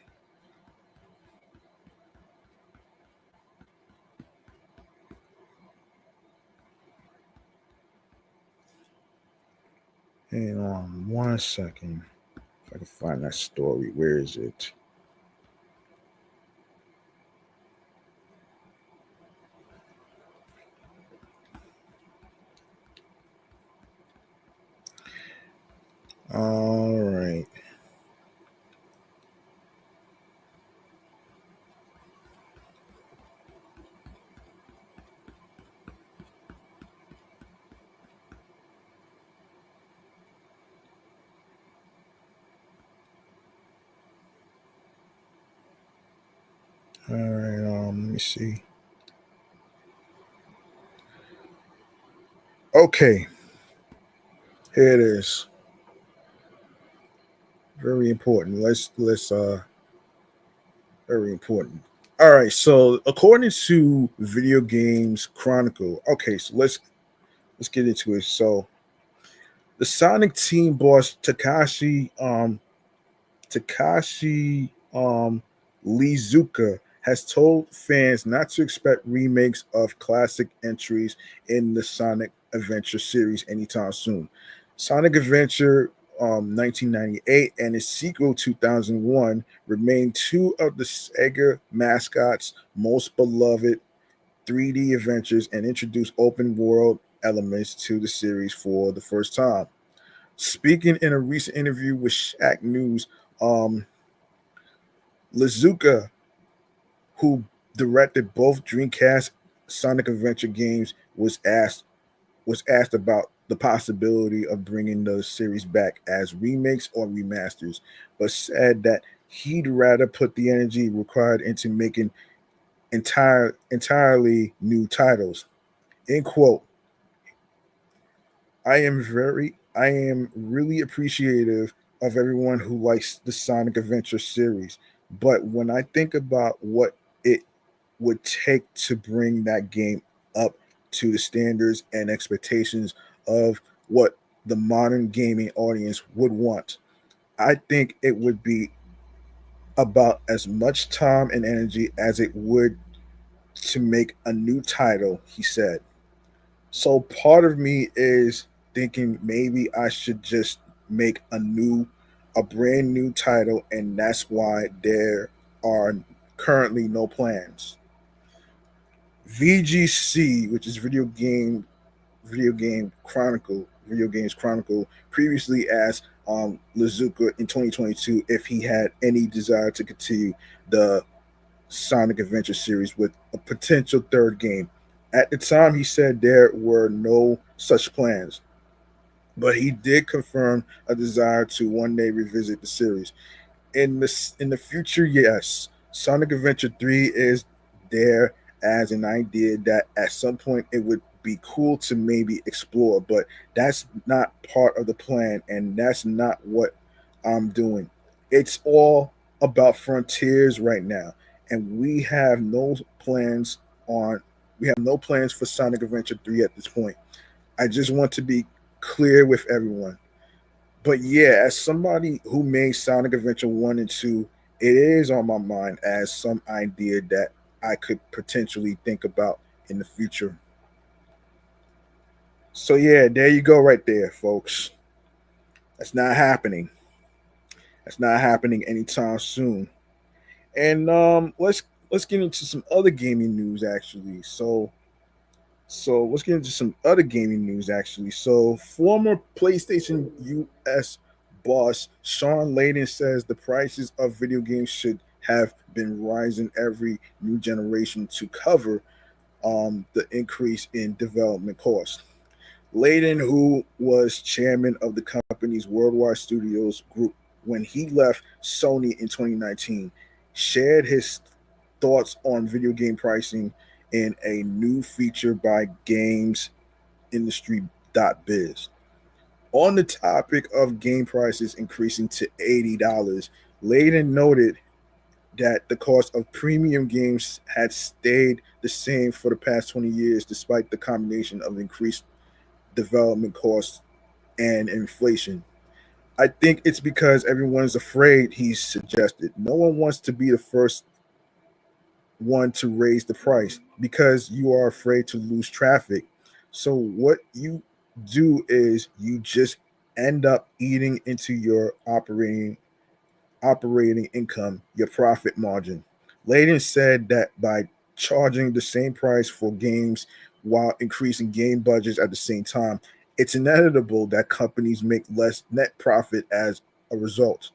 Hang on 1 second. If I can find that story, where is it? All right. All right. Let me see. Okay. Here it is. Very important. Let's very important. All right, so according to Video Games Chronicle, okay, so let's get into it. So the Sonic team boss Takashi Lizuka has told fans not to expect remakes of classic entries in the Sonic Adventure series anytime soon. Sonic Adventure 1998 and its sequel 2001 remain two of the Sega mascots' most beloved 3D adventures and introduce open world elements to the series for the first time. Speaking in a recent interview with Shack News, um, Lizuka, who directed both Dreamcast Sonic Adventure games, was asked about the possibility of bringing the series back as remakes or remasters, but said that he'd rather put the energy required into making entirely new titles. End quote. I am really appreciative of everyone who likes the Sonic Adventure series. But when I think about what it would take to bring that game up to the standards and expectations of what the modern gaming audience would want, I think it would be about as much time and energy as it would to make a new title, he said. So part of me is thinking maybe I should just make a brand new title, and that's why there are currently no plans. VGC, which is Video Games Chronicle, previously asked Lizuka in 2022 if he had any desire to continue the Sonic Adventure series with a potential third game. At the time, he said there were no such plans, but he did confirm a desire to one day revisit the series. In the future, yes, Sonic Adventure 3 is there as an idea that at some point it would be cool to maybe explore, but that's not part of the plan, and that's not what I'm doing. It's all about frontiers right now, and on we have no plans for Sonic Adventure 3 at this point. I just want to be clear with everyone. But yeah, as somebody who made Sonic Adventure 1 and 2, it is on my mind as some idea that I could potentially think about in the future. So yeah, there you go right there, folks. That's not happening. That's not happening anytime soon. And let's get into some other gaming news actually. So let's get into some other gaming news actually. So former PlayStation US boss Sean Layden says the prices of video games should have been rising every new generation to cover the increase in development costs. Layden, who was chairman of the company's worldwide studios group when he left Sony in 2019, shared his thoughts on video game pricing in a new feature by GamesIndustry.biz. On the topic of game prices increasing to $80, Layden noted that the cost of premium games had stayed the same for the past 20 years despite the combination of increased development costs and inflation. I think it's because everyone's afraid, he suggested. No one wants to be the first one to raise the price because you are afraid to lose traffic. So what you do is you just end up eating into your operating income, your profit margin. Layden said that by charging the same price for games while increasing game budgets at the same time, it's inevitable that companies make less net profit as a result.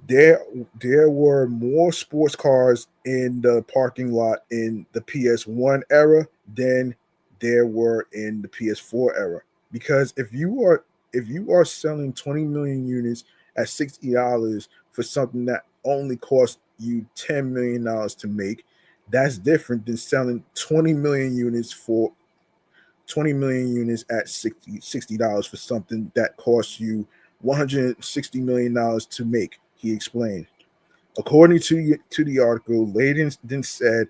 There, there were more sports cars in the parking lot in the PS1 era than there were in the PS4 era. Because if you are selling 20 million units at $60 for something that only cost you $10 million to make, that's different than selling 20 million units at $60 for something that costs you $160 million to make, he explained. According to the article, Layden then said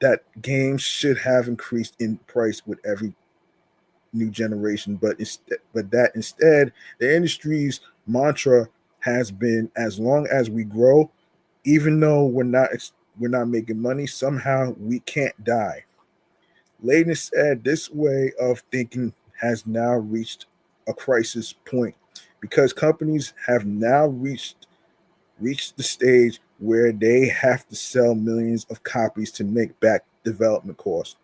that games should have increased in price with every new generation, but instead the industry's mantra has been as long as we grow, even though we're not making money, somehow we can't die. Layden said this way of thinking has now reached a crisis point because companies have now reached the stage where they have to sell millions of copies to make back development costs.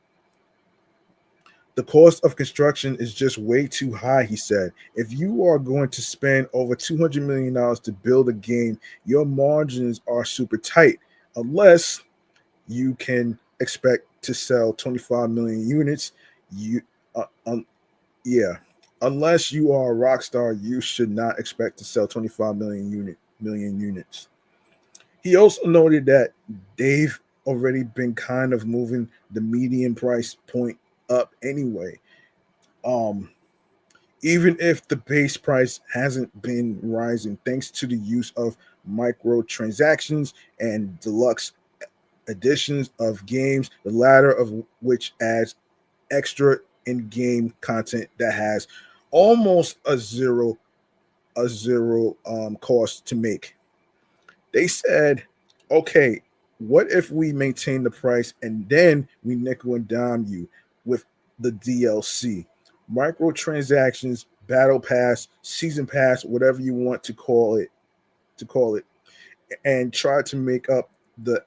The cost of construction is just way too high, he said. If you are going to spend over $200 million to build a game, your margins are super tight, unless you can expect to sell 25 million units. You, uh, um, yeah, unless you are a rock star, you should not expect to sell 25 million units. He also noted that they've already been kind of moving the median price point up anyway. Um, Even if the base price hasn't been rising thanks to the use of microtransactions and deluxe editions of games, the latter of which adds extra in-game content that has almost a zero cost to make. They said, okay, what if we maintain the price and then we nickel and dime you with the DLC, microtransactions, battle pass, season pass, whatever you want to call it, and try to make up the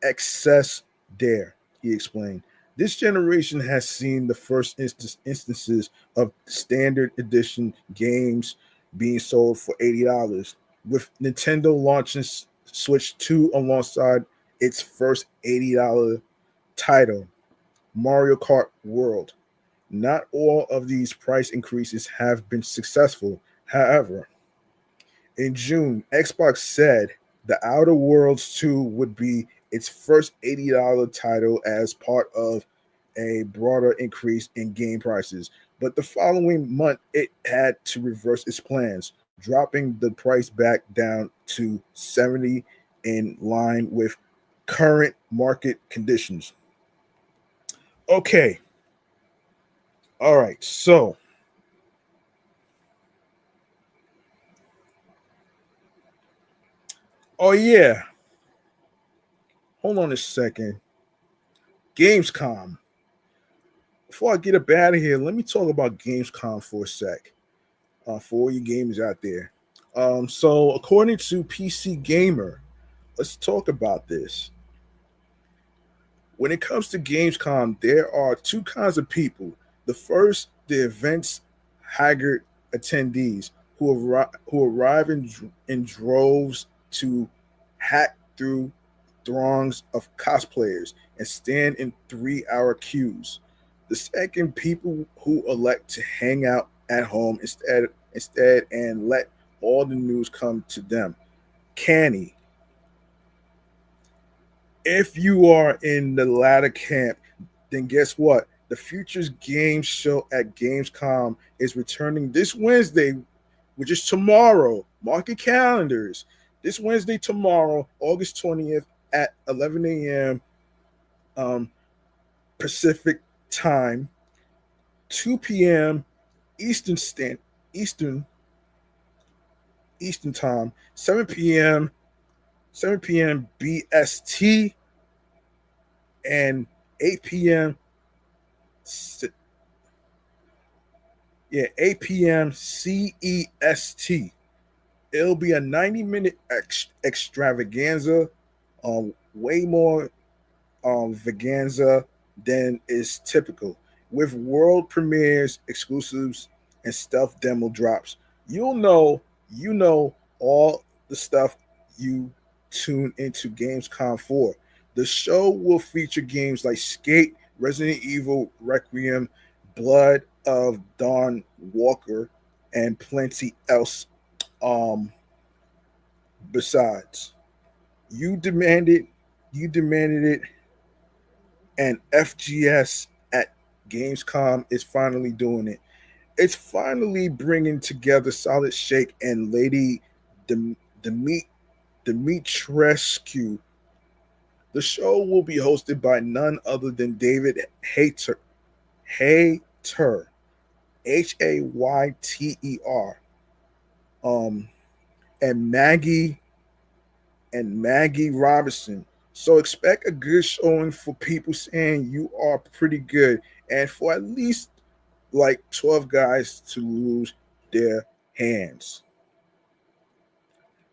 excess there, he explained. This generation has seen the first instances of standard edition games being sold for $80, with Nintendo launching Switch 2 alongside its first $80 title, Mario Kart World. Not all of these price increases have been successful. However, in June, Xbox said The Outer Worlds 2 would be its first $80 title as part of a broader increase in game prices. But the following month, it had to reverse its plans, dropping the price back down to 70 in line with current market conditions. Okay, all right. So, oh yeah, hold on a second. Gamescom. Before I get up out of here, let me talk about Gamescom for a sec. For all you gamers out there. So according to PC Gamer, let's talk about this. When it comes to Gamescom, there are two kinds of people. The first, the event's haggard attendees who arrive in droves to hack through throngs of cosplayers and stand in 3 hour queues. The second, people who elect to hang out at home instead and let all the news come to them. Canny, if you are in the latter camp, then guess what? The Futures Games show at Gamescom is returning this Wednesday, which is tomorrow. Mark your calendars. This Wednesday, tomorrow, August 20th at 11 a.m. Um, Pacific time, 2 p.m. Eastern stand Eastern Eastern time, 7 p.m. BST, and 8 p.m. Yeah, 8 p.m. CEST. It'll be a 90-minute extravaganza, way more Vaganza than is typical, with world premieres, exclusives, and stealth demo drops. You know all the stuff you tune into Gamescom for. The show will feature games like Skate, Resident Evil Requiem, Blood of Dawn Walker, and plenty else. Um, Besides, you demanded, you demanded it, and FGS at Gamescom is finally doing it. It's finally bringing together Solid Shake and Lady Dem- Demeat Dimitrescu. The show will be hosted by none other than David Hayter, Hayter, um, and Maggie Robinson. So expect a good showing for people saying you are pretty good, and for at least like 12 guys to lose their hands.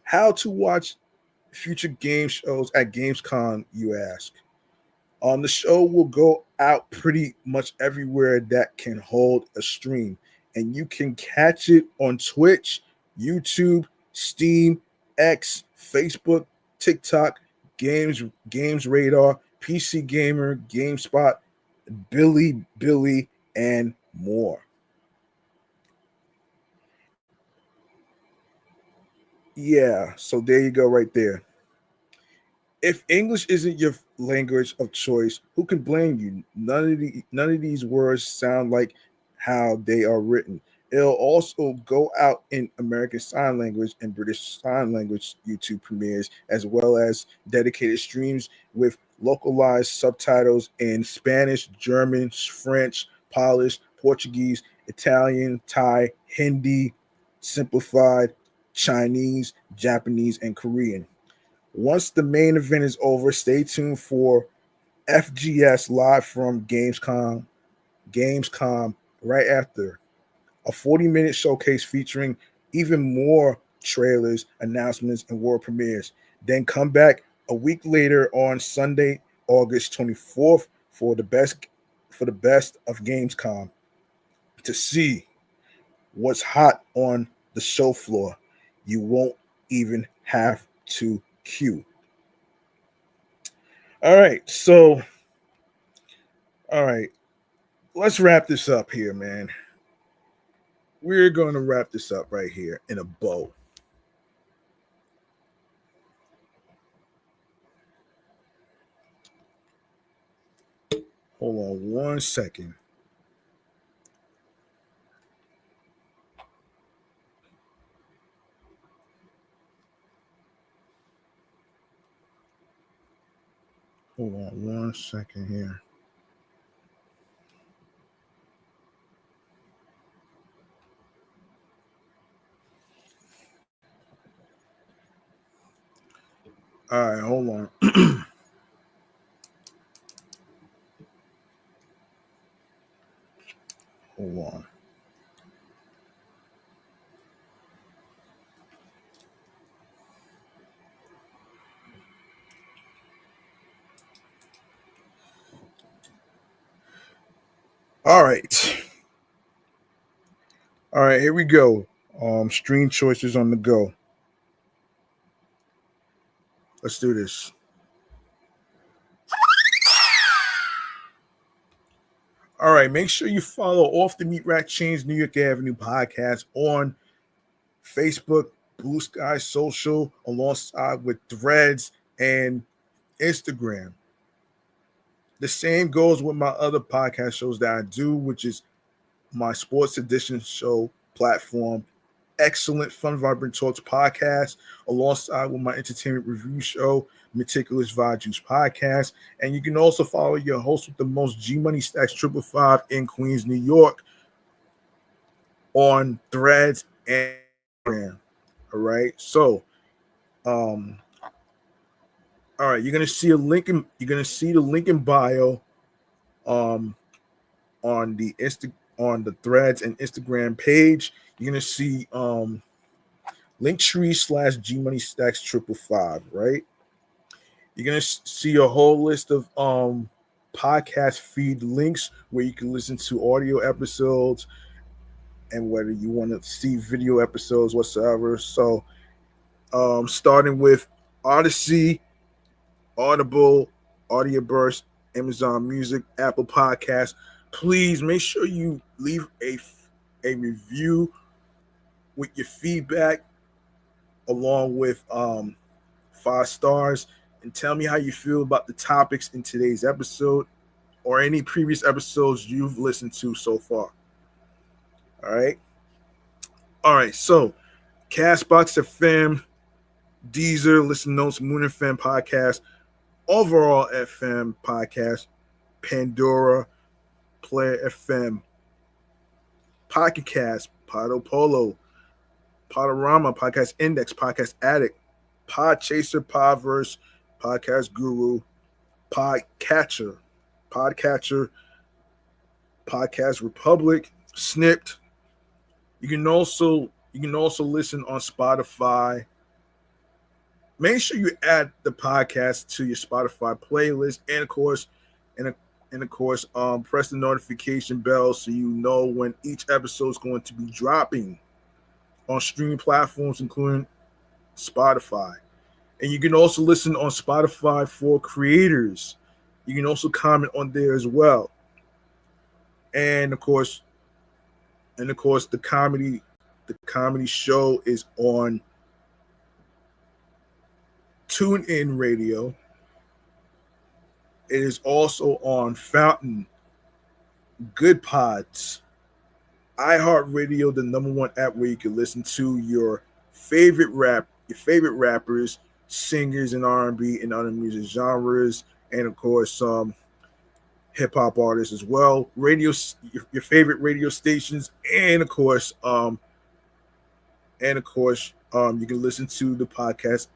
How to watch future game shows at Gamescom, you ask? The show will go out pretty much everywhere that can hold a stream, and you can catch it on Twitch, YouTube, Steam, X, Facebook, TikTok, Games Radar, PC Gamer, GameSpot, Billy, and more. Yeah, so there you go, right there. If English isn't your language of choice, who can blame you? None of these words sound like how they are written. It'll also go out in American Sign Language and British Sign Language YouTube premieres, as well as dedicated streams with localized subtitles in Spanish, German, French, Polish, Portuguese, Italian, Thai, Hindi, simplified, Chinese, Japanese, and Korean. Once the main event is over, stay tuned for FGS live from Gamescom right after a 40-minute showcase featuring even more trailers, announcements, and world premieres. Then come back a week later on Sunday, August 24th for the best of Gamescom to see what's hot on the show floor. You won't even have to queue. All right, so all right, let's wrap this up here, man. We're going to wrap this up right here in a bow. Hold on one second. Hold on one second here. All right, hold on. Hold on. All right. All right, here we go. Stream choices on the go. Let's do this. All right, make sure you follow Off the Meat Rack Chainz New York Avenue podcast on Facebook, Blue Sky Social, alongside with Threads and Instagram. The same goes with my other podcast shows that I do, which is my Sports Edition show platform, Excellent Fun Vibrant Talks podcast, alongside with my entertainment review show, Meticulous Vibe Juice podcast. And you can also follow your host with the most G Money Stacks 555 in Queens, New York on Threads and Instagram. All right. So, all right, you're gonna see a link in you're gonna see the link in bio um on on the Threads and Instagram page. You're gonna see Linktree / G Money Stacks 555, right? You're gonna see a whole list of podcast feed links where you can listen to audio episodes and whether you want to see video episodes whatsoever. So starting with Odyssey, Audible, Audioburst, Amazon Music, Apple Podcasts. Please make sure you leave a review with your feedback along with 5 stars and tell me how you feel about the topics in today's episode or any previous episodes you've listened to so far. All right. So Castbox FM, Deezer, Listen Notes, Moon FM podcast, Overall FM podcast, Pandora, Player FM, Pocket Cast, Podo Polo, Podorama, Podcast Index, Podcast Addict, Podchaser, Podverse, Podcast Guru, Podcatcher, Podcast Republic, Snipped. You can also listen on Spotify. Make sure you add the podcast to your Spotify playlist, and of course, press the notification bell so you know when each episode is going to be dropping on streaming platforms, including Spotify. And you can also listen on Spotify for creators. You can also comment on there as well. And of course, the comedy show is on TuneIn Radio. It is also on Fountain, Good Pods, iHeartRadio, the #1 app where you can listen to your favorite rappers, singers in R&B and other music genres, and of course hip hop artists as well. Your favorite radio stations, and of course you can listen to the podcast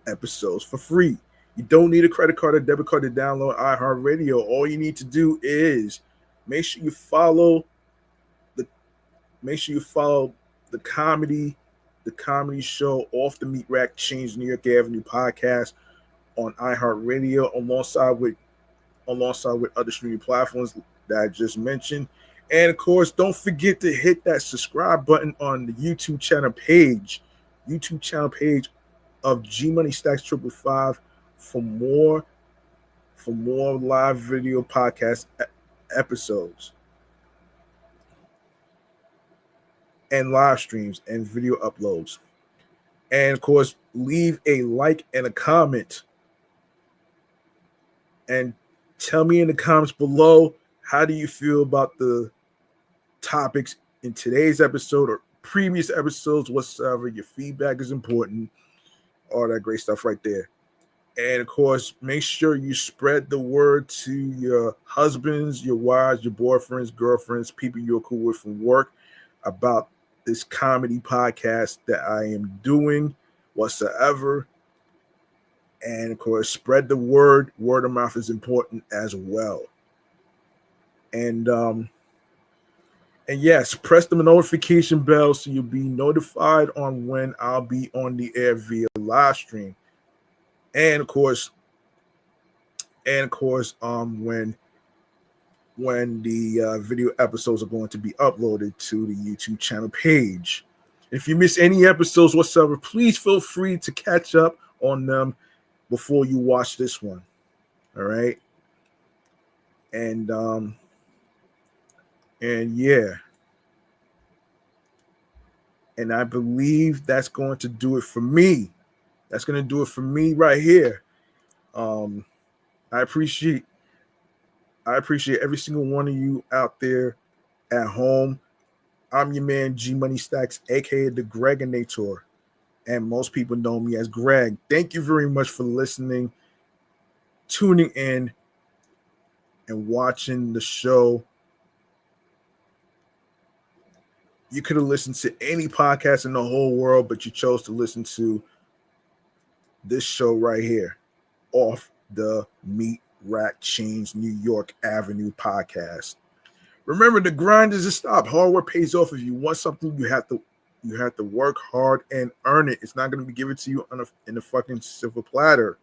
episodes for free. You don't need a credit card or debit card to download iHeartRadio. All you need to do is make sure you follow the comedy show Off the Meat Rack Chainz New York Avenue podcast on iHeartRadio alongside with other streaming platforms that I just mentioned. And of course, don't forget to hit that subscribe button on the YouTube channel page of G Money Stacks 555 for more live video podcast episodes and live streams and video uploads. And of course, leave a like and a comment, and tell me in the comments below, how do you feel about the topics in today's episode or previous episodes whatsoever. Your feedback is important. All that great stuff right there. And of course, make sure you spread the word to your husbands, your wives, your boyfriends, girlfriends, people you're cool with from work about this comedy podcast that I am doing whatsoever. And of course, spread the word. Word of mouth is important as well. And yes, press the notification bell so you'll be notified on when I'll be on the air via live stream. And of course, when the video episodes are going to be uploaded to the YouTube channel page. If you miss any episodes whatsoever, please feel free to catch up on them before you watch this one. All right. And yeah. And I believe that's going to do it for me. That's going to do it for me right here. I appreciate every single one of you out there at home. I'm your man, G Money Stacks, aka the Greginator, and most people know me as Greg. Thank you very much for listening, tuning in, and watching the show. You could have listened to any podcast in the whole world, but you chose to listen to this show right here, Off the Meat Rack Chainz New York Avenue podcast. Remember, the grind doesn't stop. Hard work pays off. If you want something, you have to work hard and earn it. It's not going to be given to you in a fucking silver platter.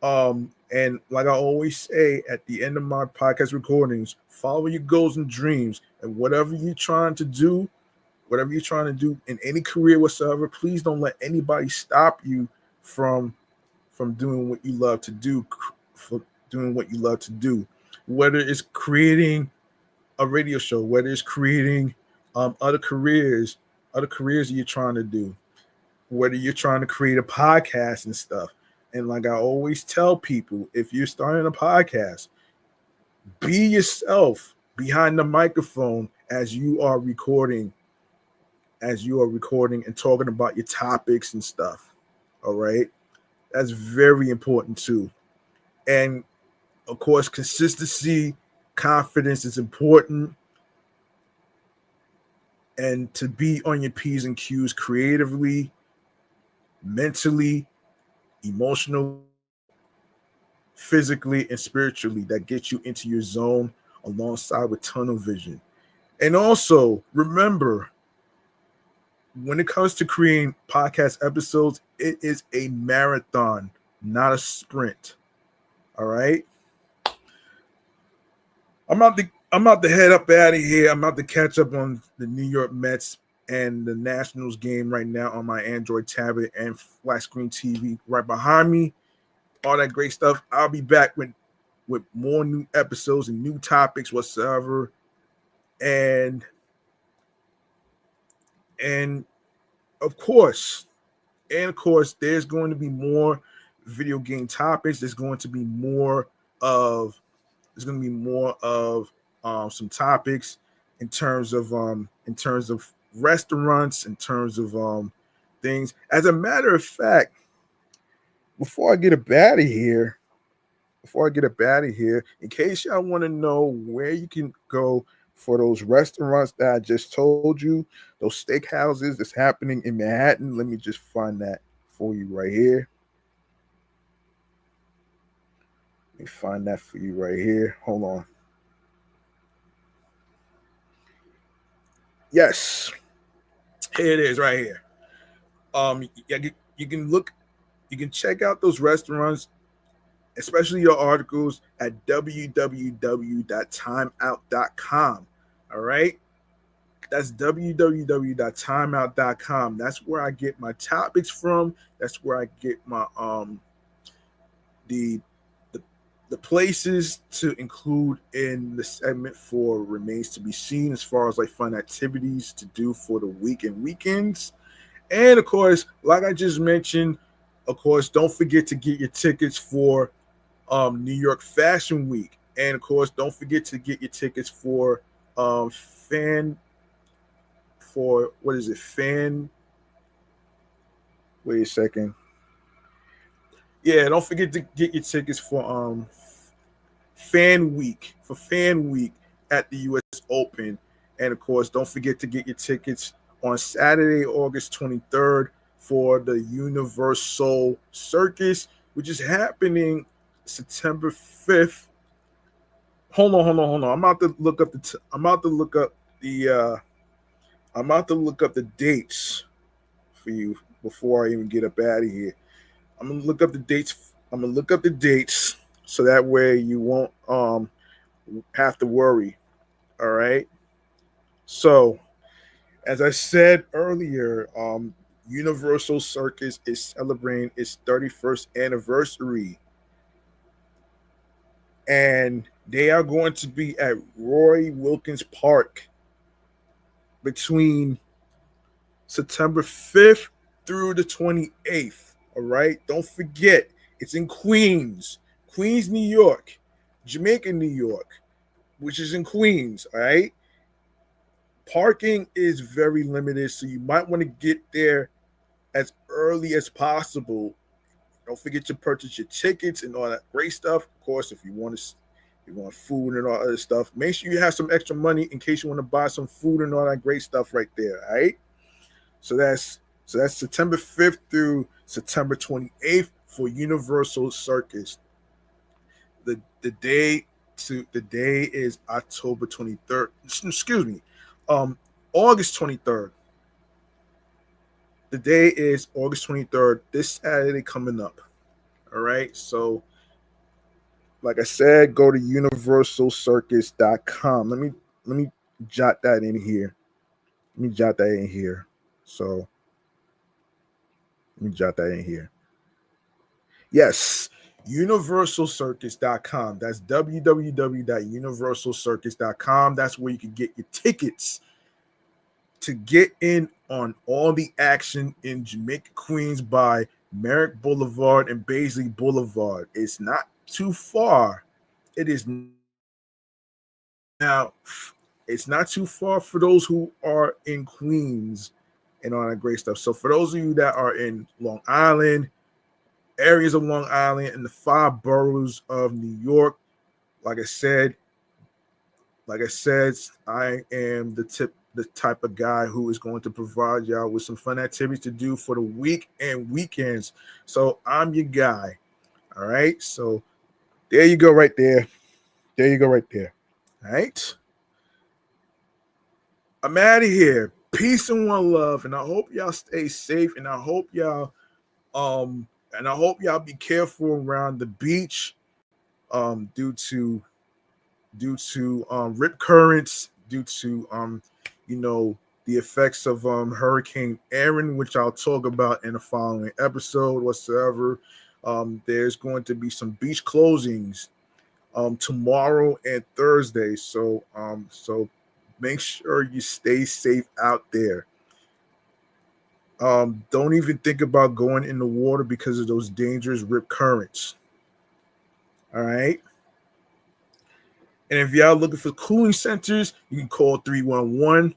And like I always say at the end of my podcast recordings, follow your goals and dreams, and whatever you're trying to do in any career whatsoever, please don't let anybody stop you from doing what you love to do, whether it's creating a radio show, whether it's creating other careers that you're trying to do, whether you're trying to create a podcast and stuff. And like I always tell people, if you're starting a podcast, be yourself behind the microphone as you are recording and talking about your topics and stuff. All right. That's very important too. And of course, consistency, confidence is important. And to be on your P's and Q's creatively, mentally, emotionally, physically, and spiritually, that gets you into your zone alongside with tunnel vision. And also remember, when it comes to creating podcast episodes, it is a marathon, not a sprint. All right. I'm about to head up out of here. I'm about to catch up on the New York Mets and the Nationals game right now on my Android tablet and flat screen TV right behind me. All that great stuff. I'll be back with more new episodes and new topics whatsoever. And and of course, there's going to be more video game topics. There's going to be more of some topics in terms of restaurants, in terms of things. As a matter of fact, before I get up out of here, in case y'all want to know where you can go for those restaurants that I just told you, those steakhouses that's happening in Manhattan, let me just find that for you right here. Let me find that for you right here. Hold on. Yes, here it is right here. You can check out those restaurants, especially your articles, at www.timeout.com. All right. That's www.timeout.com. That's where I get my topics from. That's where I get my the the places to include in the segment for remains to be seen, as far as like fun activities to do for the week and weekends. And of course, like I just mentioned, of course, don't forget to get your tickets for New York Fashion Week. And of course, don't forget to get your tickets for what is it? Wait a second. Yeah, don't forget to get your tickets for Fan Week at the US Open. And of course, don't forget to get your tickets on Saturday, August 23rd for the Universal Circus, which is happening September 5th. Hold on. I'm about to look up the dates for you before I even get up out of here. I'm gonna look up the dates so that way you won't have to worry. All right. So, as I said earlier, Universal Circus is celebrating its 31st anniversary, and they are going to be at Roy Wilkins Park between September 5th through the 28th. All right. Don't forget, it's in Queens, New York, Jamaica, New York, which is in Queens. All right. Parking is very limited, so you might want to get there as early as possible. Don't forget to purchase your tickets and all that great stuff. Of course, if you want food and all other stuff, make sure you have some extra money in case you want to buy some food and all that great stuff right there. All right. So that's September 5th through September 28th for Universal Circus. The day is October 23rd. Excuse me. August 23rd. The day is August 23rd, this Saturday coming up. All right. So, like I said, go to universalcircus.com. Let me jot that in here. So, let me jot that in here. Yes, universalcircus.com. That's www.universalcircus.com. That's where you can get your tickets to get in on all the action in Jamaica, Queens by Merrick Boulevard and Baisley Boulevard. It's not too far. It's not too far for those who are in Queens and all that great stuff. So for those of you that are in Long Island, areas of Long Island and the 5 boroughs of New York. Like I said, I am the type of guy who is going to provide y'all with some fun activities to do for the week and weekends. So I'm your guy. All right. So there you go right there. All right. I'm out of here. Peace and one love. And I hope y'all stay safe. And I hope y'all be careful around the beach due to rip currents, due to the effects of Hurricane Aaron, which I'll talk about in the following episode whatsoever. There's going to be some beach closings tomorrow and Thursday. So make sure you stay safe out there. Don't even think about going in the water because of those dangerous rip currents. All right. And if y'all looking for cooling centers, you can call 311,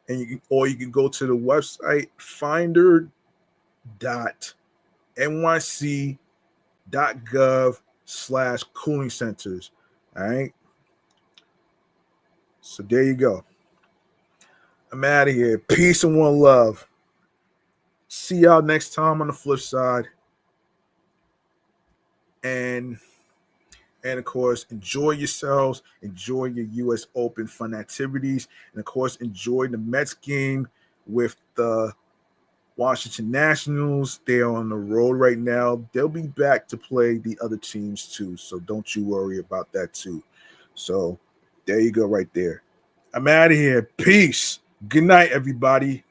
and you can go to the website finder.nyc.gov/cooling centers. All right. So there you go. I'm out of here. Peace and one love. See y'all next time on the flip side. And of course, enjoy yourselves. Enjoy your U.S. Open fun activities. And of course, enjoy the Mets game with the Washington Nationals. They're on the road right now. They'll be back to play the other teams too. So don't you worry about that too. So there you go right there. I'm out of here. Peace. Good night, everybody.